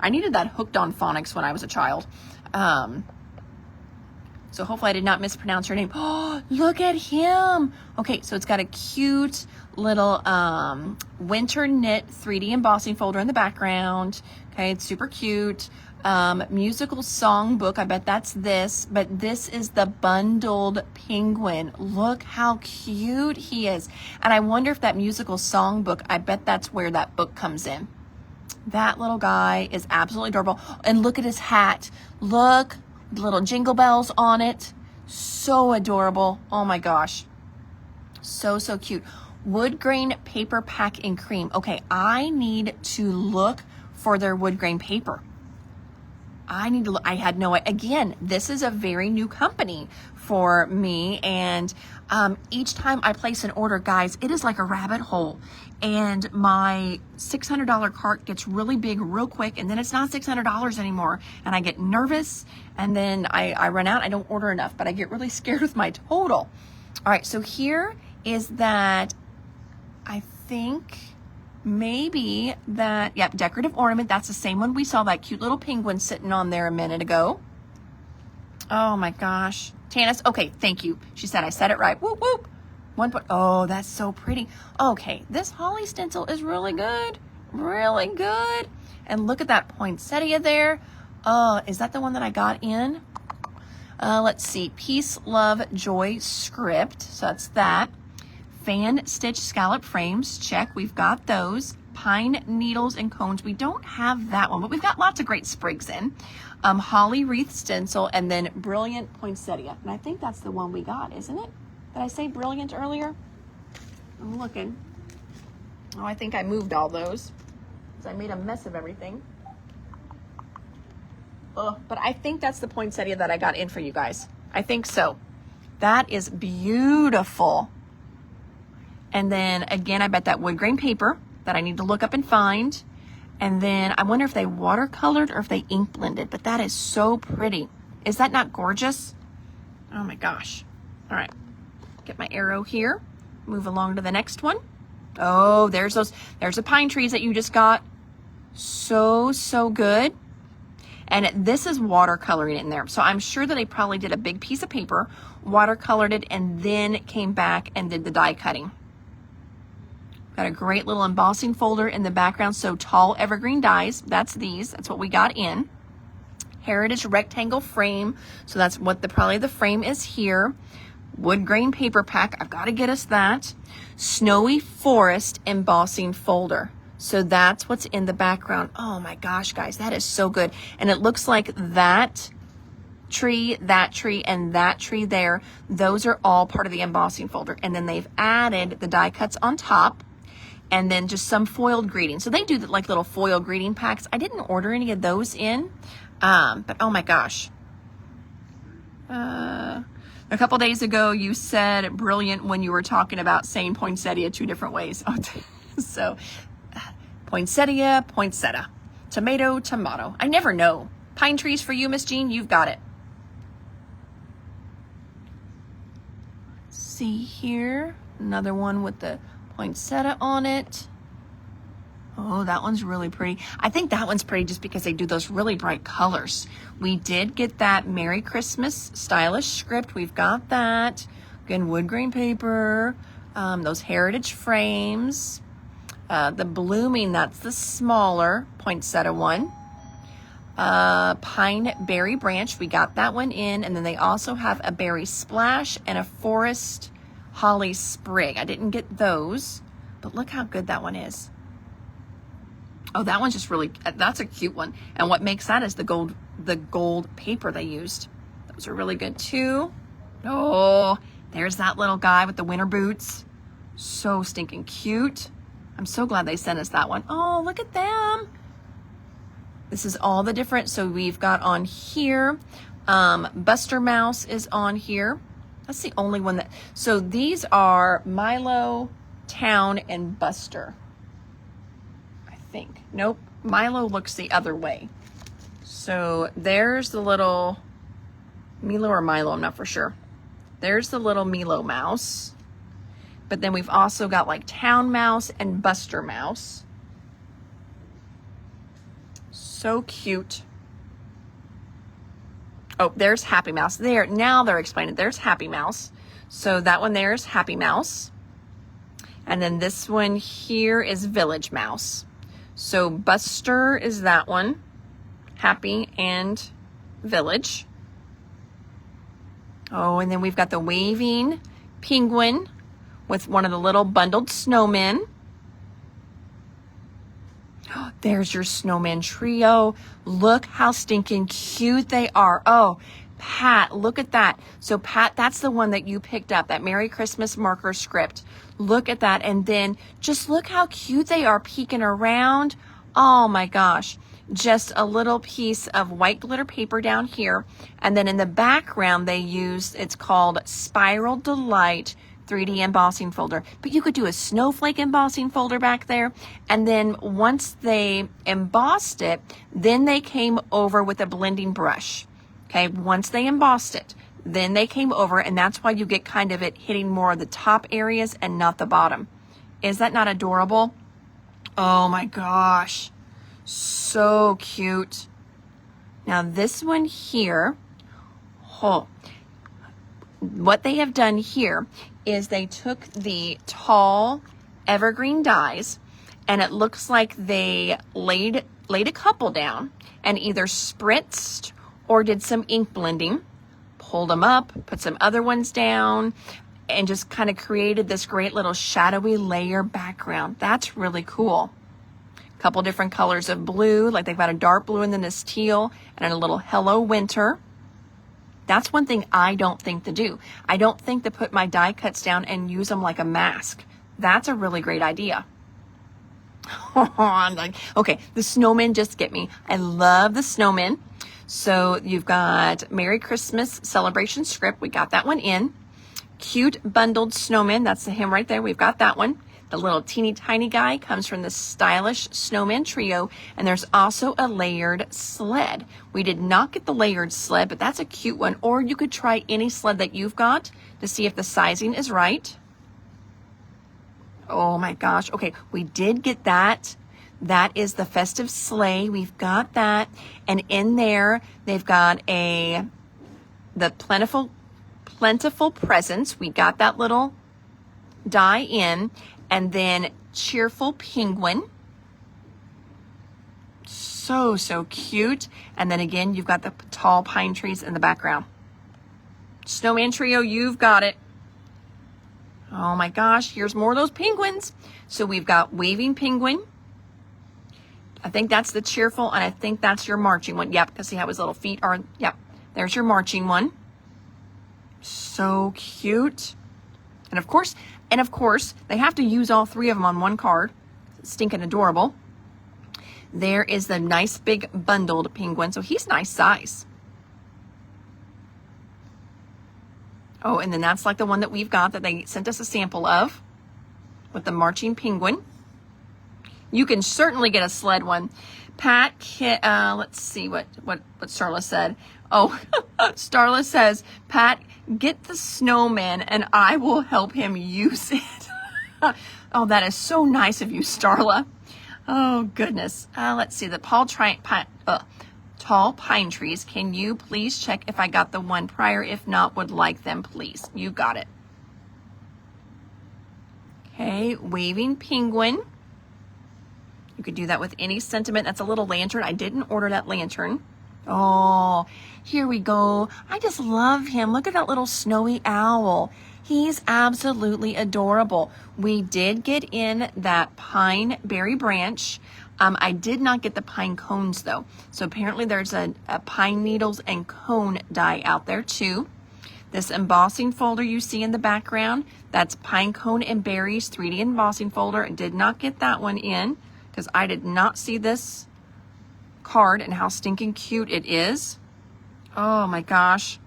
needed that hooked on phonics when I was a child. So hopefully I did not mispronounce your name. Oh, look at him. Okay, so it's got a cute little winter knit 3D embossing folder in the background. Okay, it's super cute. Musical song book, I bet that's this, but this is the bundled penguin. Look how cute he is. And I wonder if that musical song book, I bet that's where that book comes in. That little guy is absolutely adorable. And look at his hat. Look, little jingle bells on it. So adorable. Oh my gosh. So cute. Wood grain paper pack in cream. Okay, I need to look for their wood grain paper. I need to look. I had no, again, this is a very new company for me. And each time I place an order, guys, it is like a rabbit hole. And my $600 cart gets really big real quick. And then it's not $600 anymore. And I get nervous. And then I run out. I don't order enough. But I get really scared with my total. All right. So here is that, I think, maybe that, yep, decorative ornament. That's the same one we saw, that cute little penguin sitting on there a minute ago. Oh my gosh. Tanis, okay, thank you. She said I said it right. Whoop, whoop. Oh, that's so pretty. Okay, this holly stencil is really good. Really good. And look at that poinsettia there. Is that the one that I got in? Let's see. Peace, love, joy script. So that's that. fan stitch scallop frames. Check, we've got those. Pine needles and cones. We don't have that one, but we've got lots of great sprigs in. Holly wreath stencil, and then brilliant poinsettia. And I think that's the one we got, isn't it? Did I say brilliant earlier? I'm looking. Oh, I think I moved all those because I made a mess of everything. Oh, but I think that's the poinsettia that I got in for you guys. I think so. That is beautiful. And then again, I bet that wood grain paper that I need to look up and find. And then I wonder if they watercolored or if they ink blended, but that is so pretty. Is that not gorgeous? Oh my gosh. All right, get my arrow here. Move along to the next one. Oh, there's the pine trees that you just got. So good. And this is watercoloring in there. So I'm sure that they probably did a big piece of paper, watercolored it, and then came back and did the die cutting. Got a great little embossing folder in the background. So tall evergreen dies, that's these. That's what we got in. Heritage rectangle frame. So that's what probably the frame is here. Wood grain paper pack. I've got to get us that. Snowy forest embossing folder. So that's what's in the background. Oh my gosh, guys, that is so good. And it looks like that tree, and that tree there, those are all part of the embossing folder. And then they've added the die cuts on top, and then just some foiled greetings. So they do like little foil greeting packs. I didn't order any of those in, but oh my gosh. A couple days ago, you said brilliant when you were talking about saying poinsettia 2 different ways. So poinsettia, poinsettia, tomato, tomato. I never know. Pine trees for you, Miss Jean, you've got it. Let's see here, another one with the poinsettia on it. Oh, that one's really pretty. I think that one's pretty just because they do those really bright colors. We did get that Merry Christmas stylish script. We've got that. Again, wood grain paper, those heritage frames. The blooming, that's the smaller poinsettia one. Pine berry branch, we got that one in. And then they also have a berry splash and a forest holly sprig. I didn't get those, but look how good that one is. Oh, that one's just really, that's a cute one. And what makes that is the gold paper they used. Those are really good too. Oh, there's that little guy with the winter boots. So stinking cute. I'm so glad they sent us that one. Oh, look at them. This is all the different, so we've got on here, Buster Mouse is on here. That's the only one that, so these are Milo, Town, and Buster. I think. Nope. Milo looks the other way. So there's the little Milo or Milo, I'm not for sure. There's the little Milo mouse. But then we've also got like Town Mouse and Buster Mouse. So cute. Oh, there's Happy Mouse. There, now they're explaining. There's Happy Mouse. So that one there is Happy Mouse. And then this one here is Village Mouse. So Buster is that one. Happy and Village. Oh, and then we've got the waving penguin with one of the little bundled snowmen. There's your snowman trio. Look how stinking cute they are. Oh, Pat, look at that. So Pat, that's the one that you picked up, that Merry Christmas marker script. Look at that. And then just look how cute they are peeking around. Oh my gosh. Just a little piece of white glitter paper down here. And then in the background, they used, it's called Spiral Delight 3D embossing folder. But you could do a snowflake embossing folder back there. And then once they embossed it, then they came over with a blending brush. Okay, once they embossed it, then they came over, and that's why you get kind of it hitting more of the top areas and not the bottom. Is that not adorable? Oh my gosh. So cute. Now this one here, oh, what they have done here is they took the tall evergreen dies, and it looks like they laid a couple down and either spritzed or did some ink blending, pulled them up, put some other ones down, and just kind of created this great little shadowy layer background. That's really cool. A couple different colors of blue, like they've got a dark blue and then this teal and a little Hello Winter. That's one thing I don't think to do. I don't think to put my die cuts down and use them like a mask. That's a really great idea. I'm like, okay, the snowmen just get me. I love the snowmen. So you've got Merry Christmas Celebration script. We got that one in. Cute bundled snowman. That's him right there. We've got that one. The little teeny tiny guy comes from the stylish snowman trio. And there's also a layered sled. We did not get the layered sled, but that's a cute one. Or you could try any sled that you've got to see if the sizing is right. Oh my gosh. Okay, we did get that. That is the festive sleigh. We've got that. And in there, they've got the plentiful presents. We got that little die in. And then cheerful penguin. So cute. And then again, you've got the tall pine trees in the background. Snowman trio, you've got it. Oh my gosh, here's more of those penguins. So we've got waving penguin. I think that's the cheerful, and I think that's your marching one. Yep, because see how his little feet are. Yep, there's your marching one. So cute. And of course, they have to use all three of them on one card. Stinking adorable. There is the nice big bundled penguin. So he's nice size. Oh, and then that's like the one that we've got that they sent us a sample of with the marching penguin. You can certainly get a sled one. Pat, let's see what Starla said. Oh, Starla says, Pat, get the snowman and I will help him use it. Oh, that is so nice of you, Starla. Oh, goodness. Let's see, the tall pine trees. Can you please check if I got the one prior? If not, would like them, please. You got it. Okay, waving penguin. You could do that with any sentiment. That's a little lantern. I didn't order that lantern. Oh, here we go. I just love him. Look at that little snowy owl. He's absolutely adorable. We did get in that pine berry branch. I did not get the pine cones though. So apparently there's a pine needles and cone die out there too. This embossing folder you see in the background, that's pine cone and berries 3D embossing folder. I did not get that one in because I did not see this card and how stinking cute it is. Oh my gosh.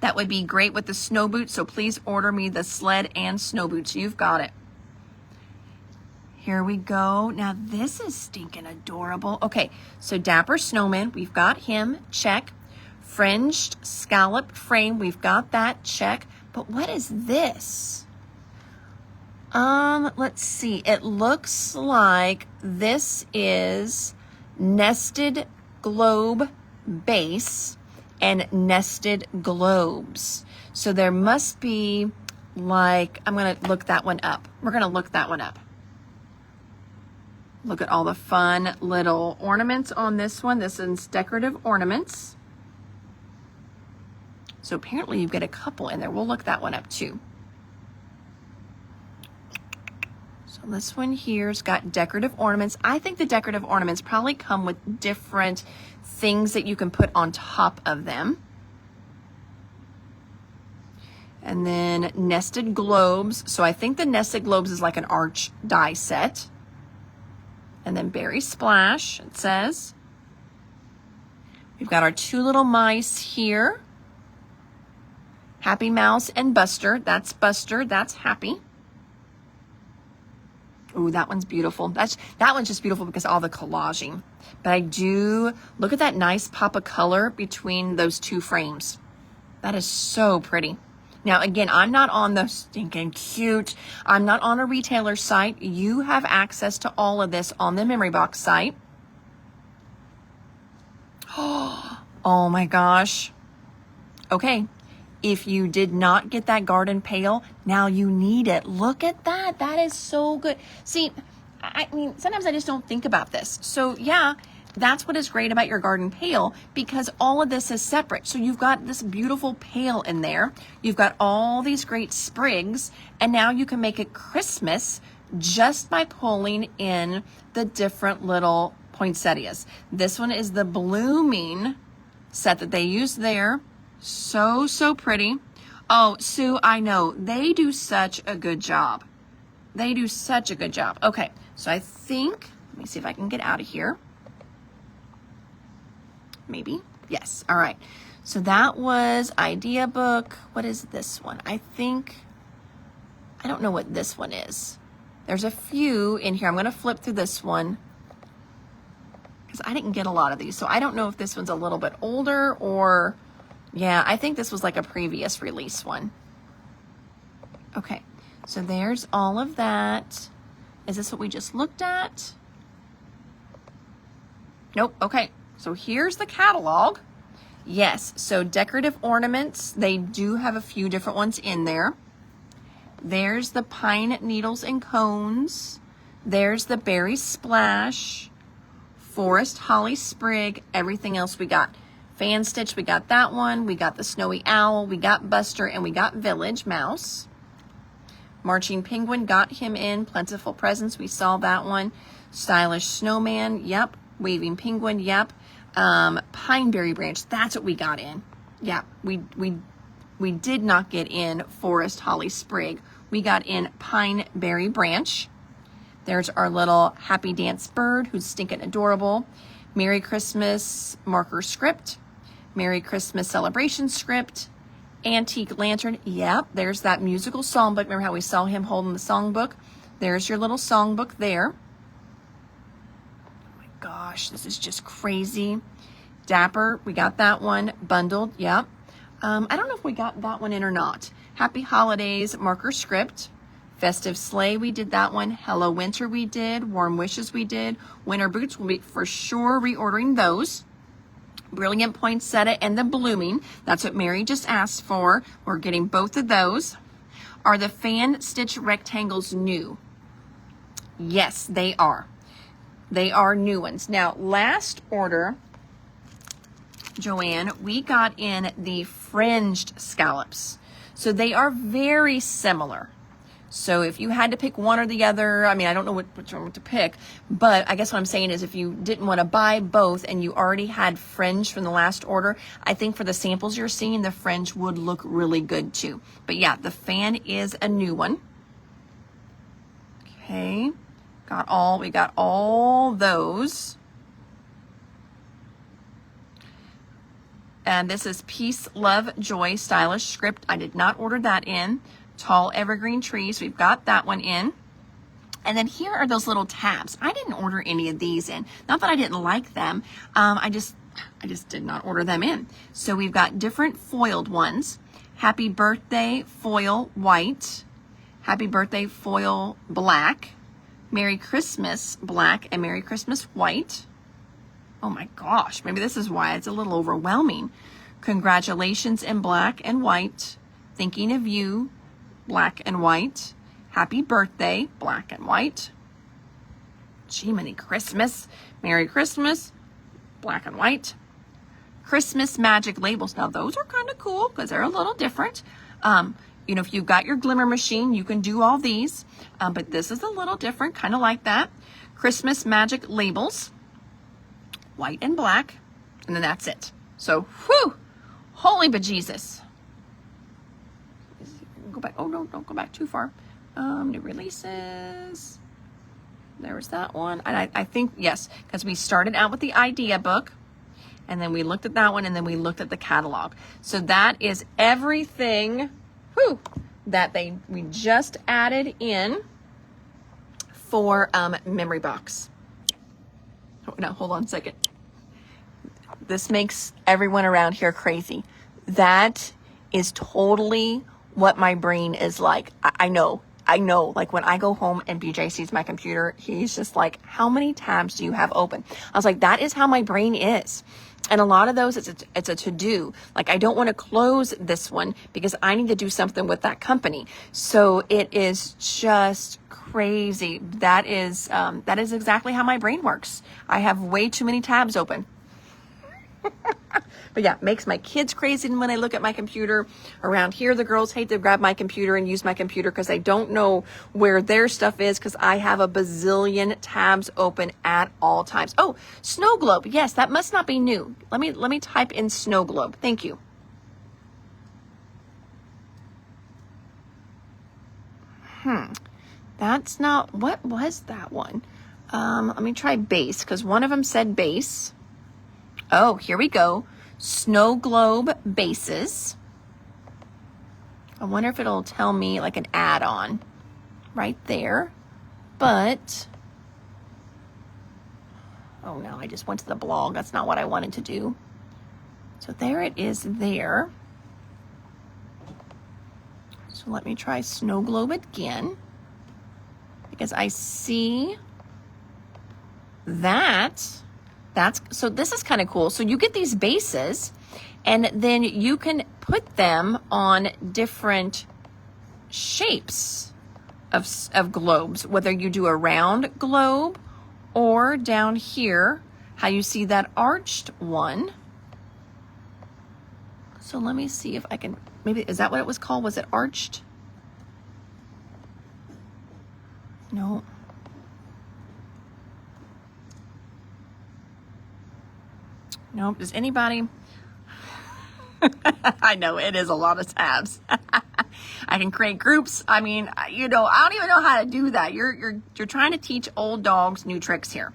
That would be great with the snow boots. So please order me the sled and snow boots. You've got it. Here we go. Now this is stinking adorable. Okay, so Dapper Snowman, we've got him, check. Fringed scallop frame, we've got that, check. But what is this? Let's see. It looks like this is nested globe base and nested globes. So there must be like, I'm going to look that one up. We're going to look that one up. Look at all the fun little ornaments on this one. This is decorative ornaments. So apparently you get a couple in there. We'll look that one up too. So this one here's got decorative ornaments. I think the decorative ornaments probably come with different things that you can put on top of them. And then nested globes. So I think the nested globes is like an arch die set. And then Berry Splash, it says. We've got our two little mice here. Happy Mouse and Buster. That's Buster, that's Happy. Ooh, that one's beautiful. That one's just beautiful because of all the collaging. But I do, look at that nice pop of color between those two frames. That is so pretty. Now, again, I'm not on the stinking cute. I'm not on a retailer site. You have access to all of this on the Memory Box site. Oh my gosh. Okay. If you did not get that garden pail, now you need it. Look at that. That is so good. See, I mean, sometimes I just don't think about this. So yeah, That's what is great about your garden pail, because all of this is separate. So you've got this beautiful pail in there. You've got all these great sprigs, and now you can make it Christmas just by pulling in the different little poinsettias. This one is the blooming set that they use there. So, so pretty. Oh, Sue, I know. They do such a good job. They do such a good job. Okay, so I think, let me see if I can get out of here. Maybe. Yes. All right. So that was idea book. What is this one? I don't know what this one is. There's a few in here. I'm going to flip through this one because I didn't get a lot of these. So I don't know if this one's a little bit older or, yeah, I think this was like a previous release one. Okay. So there's all of that. Is this what we just looked at? Nope. Okay. So here's the catalog. Yes, so decorative ornaments, they do have a few different ones in there. There's the pine needles and cones. There's the berry splash, forest holly sprig, everything else we got. Fan stitch, we got that one. We got the snowy owl, we got Buster, and we got village mouse. Marching penguin, got him in. Plentiful presents, we saw that one. Stylish snowman, yep. Waving penguin, yep. Pineberry branch, that's what we got in. Yeah, we did not get in forest holly sprig. We got in pineberry branch. There's our little happy dance bird who's stinking adorable. Merry Christmas marker script. Merry Christmas celebration script. Antique lantern. Yep, there's that musical songbook. Remember how we saw him holding the songbook? There's your little songbook there. Gosh, this is just crazy. Dapper, we got that one bundled. Yep. I don't know if we got that one in or not. Happy Holidays marker script. Festive Sleigh, we did that one. Hello Winter, we did. Warm Wishes, we did. Winter Boots, we'll be for sure reordering those. Brilliant Poinsettia and the Blooming. That's what Mary just asked for. We're getting both of those. Are the fan stitch rectangles new? Yes, they are. They are new ones. Now, last order, Joanne, we got in the fringed scallops. So they are very similar. So if you had to pick one or the other, I mean, I don't know which one to pick, but I guess what I'm saying is if you didn't want to buy both and you already had fringe from the last order, I think for the samples you're seeing, the fringe would look really good too. But yeah, the fan is a new one. Okay. We got all those. And this is Peace, Love, Joy, Stylish Script. I did not order that in. Tall Evergreen Trees, we've got that one in. And then here are those little tabs. I didn't order any of these in. Not that I didn't like them. I just did not order them in. So we've got different foiled ones. Happy Birthday Foil White. Happy Birthday Foil Black. Merry Christmas Black and Merry Christmas White. Oh my gosh, maybe this is why it's a little overwhelming. Congratulations in black and white. Thinking of you, black and white. Happy birthday, black and white. Jiminy Christmas. Merry Christmas, black and white. Christmas magic labels. Now those are kind of cool because they're a little different. You know, if you've got your glimmer machine, you can do all these, but this is a little different, kind of like that. Christmas magic labels, white and black, and then that's it. So, whew, holy bejesus. Go back, oh no, don't go back too far. New releases, there was that one. And I think, yes, because we started out with the idea book, and then we looked at that one, and then we looked at the catalog. So that is everything that we just added in for Memory Box. Oh, no, hold on a second. This makes everyone around here crazy. That is totally what my brain is like. I know. Like when I go home and BJ sees my computer, he's just like, how many tabs do you have open? I was like, that is how my brain is. And a lot of those, it's a to-do. Like, I don't want to close this one because I need to do something with that company. So it is just crazy. crazy. That is exactly how my brain works. I have way too many tabs open. But yeah, makes my kids crazy when I look at my computer. Around here, the girls hate to grab my computer and use my computer because they don't know where their stuff is because I have a bazillion tabs open at all times. Oh, snow globe. Yes, that must not be new. Let me type in snow globe. Thank you. That's not, what was that one? Let me try base because one of them said base. Oh, here we go. Snow globe bases. I wonder if it'll tell me like an add-on right there. But, oh no, I just went to the blog. That's not what I wanted to do. So there it is there. So let me try snow globe again. Because I see that. So this is kind of cool. So you get these bases and then you can put them on different shapes of globes, whether you do a round globe or down here, how you see that arched one. So let me see if I can, maybe, is that what it was called? Was it arched? No. Nope. Does anybody? I know it is a lot of tabs. I can create groups. I mean, I don't even know how to do that. You're trying to teach old dogs new tricks here.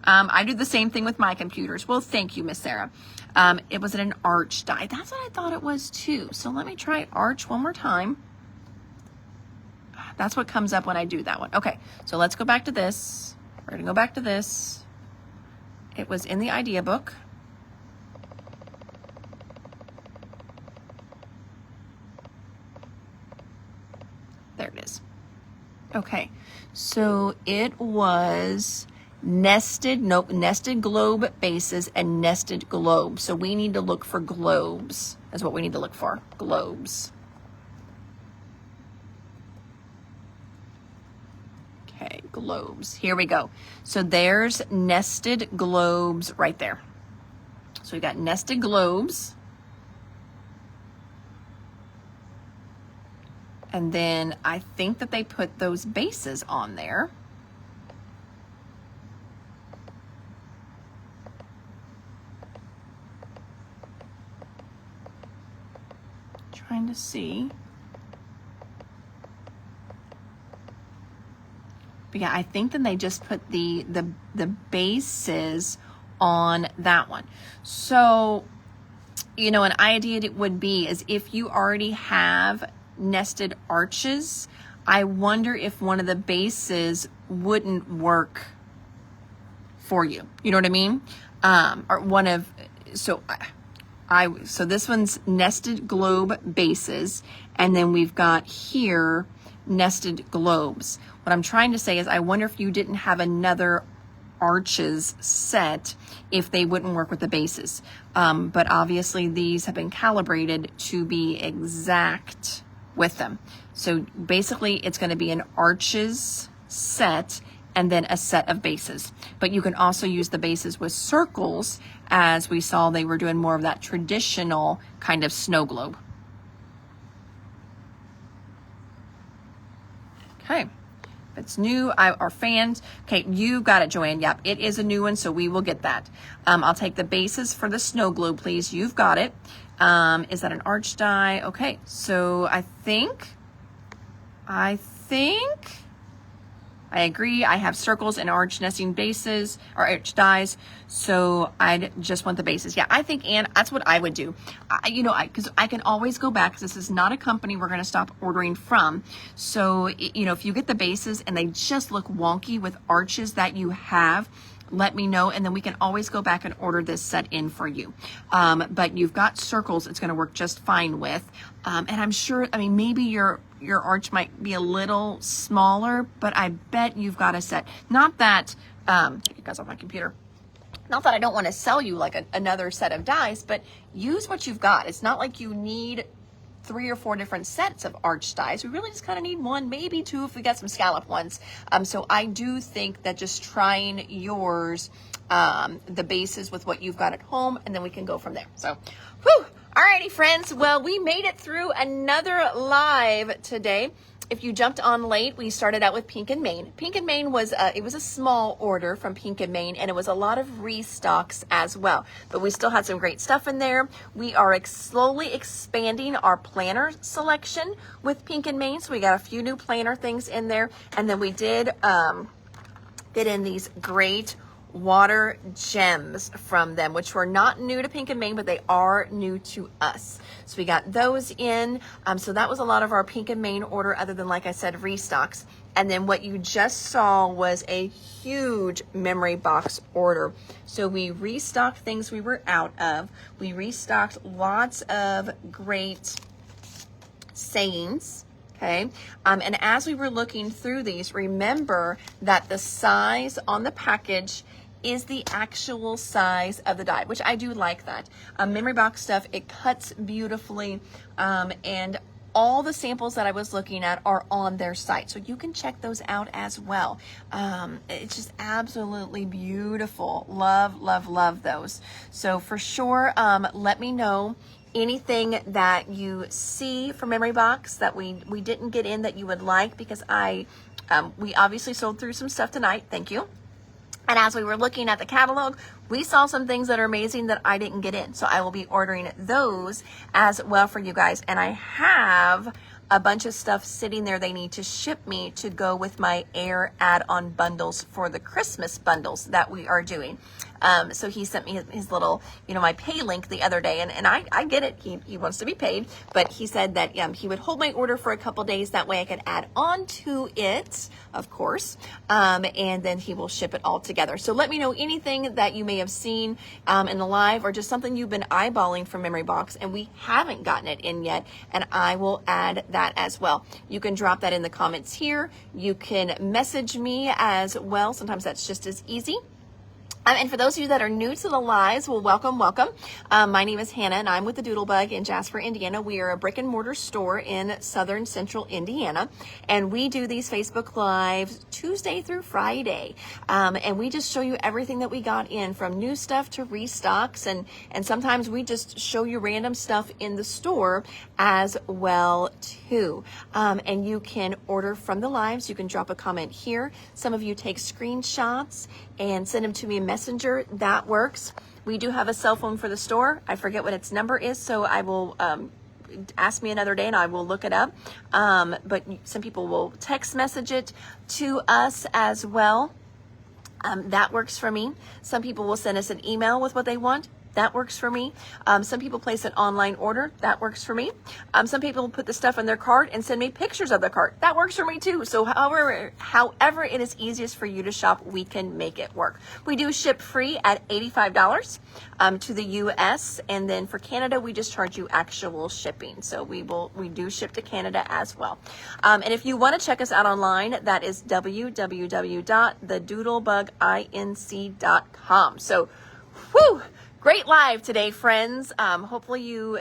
I do the same thing with my computers. Well, thank you, Miss Sarah. It was an arch die. That's what I thought it was too. So let me try arch one more time. That's what comes up when I do that one. Okay, so let's go back to this. We're gonna go back to this. It was in the idea book. There it is. Okay, so it was nested globe bases and nested globes. So we need to look for globes. That's what we need to look for, globes. Okay, globes. Here we go. So there's nested globes right there. So we got nested globes. And then I think that they put those bases on there. Trying to see. But yeah, I think then they just put the bases on that one. So, an idea it would be is if you already have nested arches, I wonder if one of the bases wouldn't work for you. You know what I mean? Or one of, so this one's nested globe bases, and then we've got here nested globes. What I'm trying to say is I wonder if you didn't have another arches set, if they wouldn't work with the bases. But obviously these have been calibrated to be exact with them. So basically it's going to be an arches set and then a set of bases. But you can also use the bases with circles, as we saw they were doing more of that traditional kind of snow globe. Okay, if it's new, our fans, okay, you got it, Joanne. Yep, it is a new one, so we will get that. I'll take the bases for the snow globe, please. You've got it. Is that an arch die? Okay, so I think I agree. I have circles and arch nesting bases or arch dies, so I'd just want the bases. Yeah, I think, Anne, that's what I would do. Because I can always go back, because this is not a company we're going to stop ordering from. So, if you get the bases and they just look wonky with arches that you have, let me know, and then we can always go back and order this set in for you. But you've got circles it's going to work just fine with. And I'm sure, maybe your arch might be a little smaller, but I bet you've got a set. Not that, take you guys off my computer. Not that I don't want to sell you like another set of dies, but use what you've got. It's not like you need 3 or 4 different sets of arch dies. We really just kind of need 1, maybe 2 if we got some scallop ones. So I do think that just trying yours, the bases with what you've got at home, and then we can go from there. So, whew. Alrighty, friends. Well, we made it through another live today. If you jumped on late, we started out with Pink and Main. Pink and Main was it was a small order from Pink and Main, and it was a lot of restocks as well. But we still had some great stuff in there. We are slowly expanding our planner selection with Pink and Main, so we got a few new planner things in there, and then we did get in these great water gems from them, which were not new to Pink and Main, but they are new to us. So we got those in. So that was a lot of our Pink and Main order, other than, like I said, restocks. And then what you just saw was a huge memory box order. So we restocked things we were out of. We restocked lots of great sayings. Okay. And as we were looking through these, remember that the size on the package is the actual size of the die, which I do like that. Memory box stuff, it cuts beautifully, and all the samples that I was looking at are on their site, so you can check those out as well. It's just absolutely beautiful. Love, love, love those. So for sure, let me know anything that you see for Memory Box that we didn't get in that you would like, because we obviously sold through some stuff tonight. Thank you. And as we were looking at the catalog, we saw some things that are amazing that I didn't get in. So I will be ordering those as well for you guys. And I have a bunch of stuff sitting there they need to ship me to go with my Air add-on bundles for the Christmas bundles that we are doing. So he sent me his little, my pay link the other day, and I get it. He wants to be paid, but he said that he would hold my order for a couple days. That way I could add on to it, of course, and then he will ship it all together. So let me know anything that you may have seen in the live, or just something you've been eyeballing from Memory Box and we haven't gotten it in yet, and I will add that as well. You can drop that in the comments here. You can message me as well. Sometimes that's just as easy. And for those of you that are new to the lives, well, welcome, welcome. My name is Hannah, and I'm with the Doodlebug in Jasper, Indiana. We are a brick and mortar store in southern central Indiana, and we do these Facebook Lives Tuesday through Friday. And we just show you everything that we got in, from new stuff to restocks, and sometimes we just show you random stuff in the store as well too. And you can order from the lives. You can drop a comment here. Some of you take screenshots and send them to me in Messenger. That works. We do have a cell phone for the store. I forget what its number is, so I will ask me another day and I will look it up. But some people will text message it to us as well. That works for me. Some people will send us an email with what they want. That works for me. Some people place an online order. That works for me. Some people put the stuff in their cart and send me pictures of their cart. That works for me too. So however it is easiest for you to shop, we can make it work. We do ship free at $85 to the US, and then for Canada, we just charge you actual shipping. So we do ship to Canada as well. And if you want to check us out online, that is www.thedoodlebuginc.com. So, whew! Great live today, friends. Hopefully you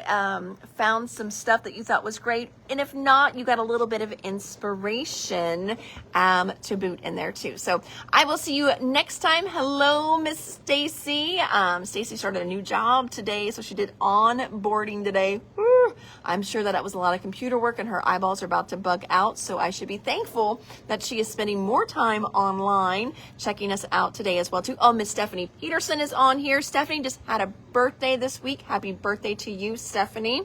found some stuff that you thought was great. And if not, you got a little bit of inspiration to boot in there too. So I will see you next time. Hello, Miss Stacy. Stacy started a new job today, so she did onboarding today. Woo. I'm sure that was a lot of computer work and her eyeballs are about to bug out. So I should be thankful that she is spending more time online checking us out today as well too. Oh, Miss Stephanie Peterson is on here. Stephanie just had a birthday this week. Happy birthday to you, Stephanie.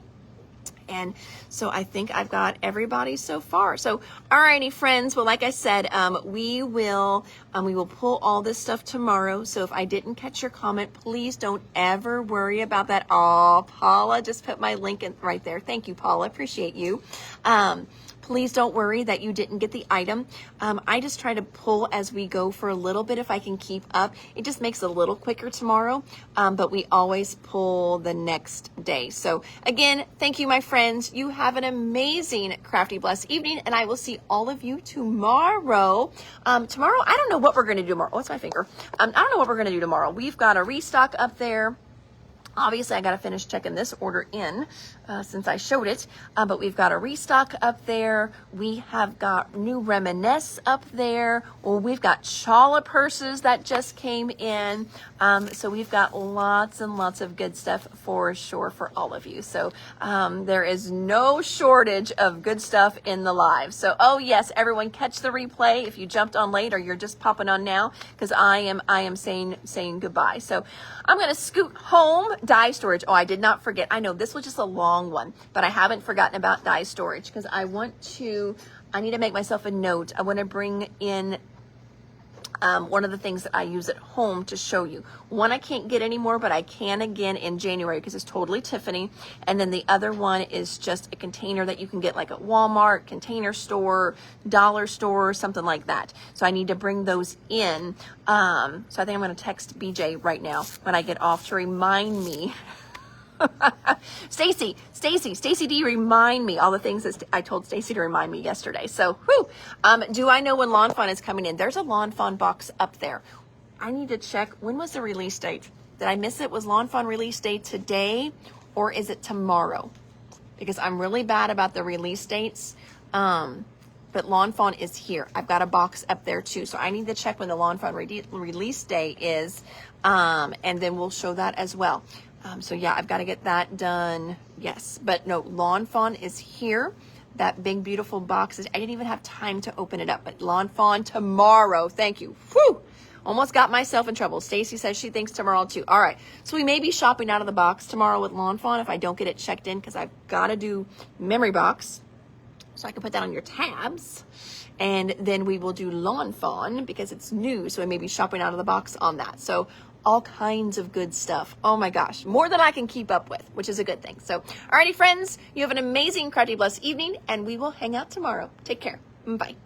And so I think I've got everybody so far. So, alrighty, friends. Well, like I said, we will pull all this stuff tomorrow. So if I didn't catch your comment, please don't ever worry about that. Oh, Paula just put my link in right there. Thank you, Paula. Appreciate you. Please don't worry that you didn't get the item. I just try to pull as we go for a little bit if I can keep up. It just makes it a little quicker tomorrow, but we always pull the next day. So again, thank you, my friends. You have an amazing crafty, blessed evening, and I will see all of you tomorrow. Tomorrow, I don't know what we're going to do tomorrow. What's my finger? I don't know what we're going to do tomorrow. We've got a restock up there. Obviously, I got to finish checking this order in. since I showed it, but we've got a restock up there. We have got new Reminisce up there. Well, we've got Chala purses that just came in. So we've got lots and lots of good stuff for sure for all of you. So there is no shortage of good stuff in the live. So, oh yes, everyone catch the replay if you jumped on late or you're just popping on now, because I am saying goodbye. So I'm going to scoot home. Dye storage. Oh, I did not forget. I know this was just a long one, but I haven't forgotten about dye storage because I need to make myself a note. I want to bring in one of the things that I use at home to show you. One I can't get anymore, but I can again in January because it's totally Tiffany. And then the other one is just a container that you can get like at Walmart, Container Store, Dollar Store, something like that. So I need to bring those in. So I think I'm going to text BJ right now when I get off to remind me. Stacy, do you remind me all the things that I told Stacy to remind me yesterday? So, do I know when Lawn Fawn is coming in? There's a Lawn Fawn box up there. I need to check. When was the release date? Did I miss it? Was Lawn Fawn release date today or is it tomorrow? Because I'm really bad about the release dates. But Lawn Fawn is here. I've got a box up there too. So I need to check when the Lawn Fawn release day is. And then we'll show that as well. So yeah, I've got to get that done. Yes, but no, Lawn Fawn is here. That big, beautiful box. I didn't even have time to open it up, but Lawn Fawn tomorrow. Thank you. Whew! Almost got myself in trouble. Stacy says she thinks tomorrow too. All right. So we may be shopping out of the box tomorrow with Lawn Fawn if I don't get it checked in, because I've got to do memory box. So I can put that on your tabs. And then we will do Lawn Fawn because it's new. So we may be shopping out of the box on that. So all kinds of good stuff. Oh my gosh, more than I can keep up with, which is a good thing. So, alrighty friends, you have an amazing, crafty, blessed evening, and we will hang out tomorrow. Take care. Bye.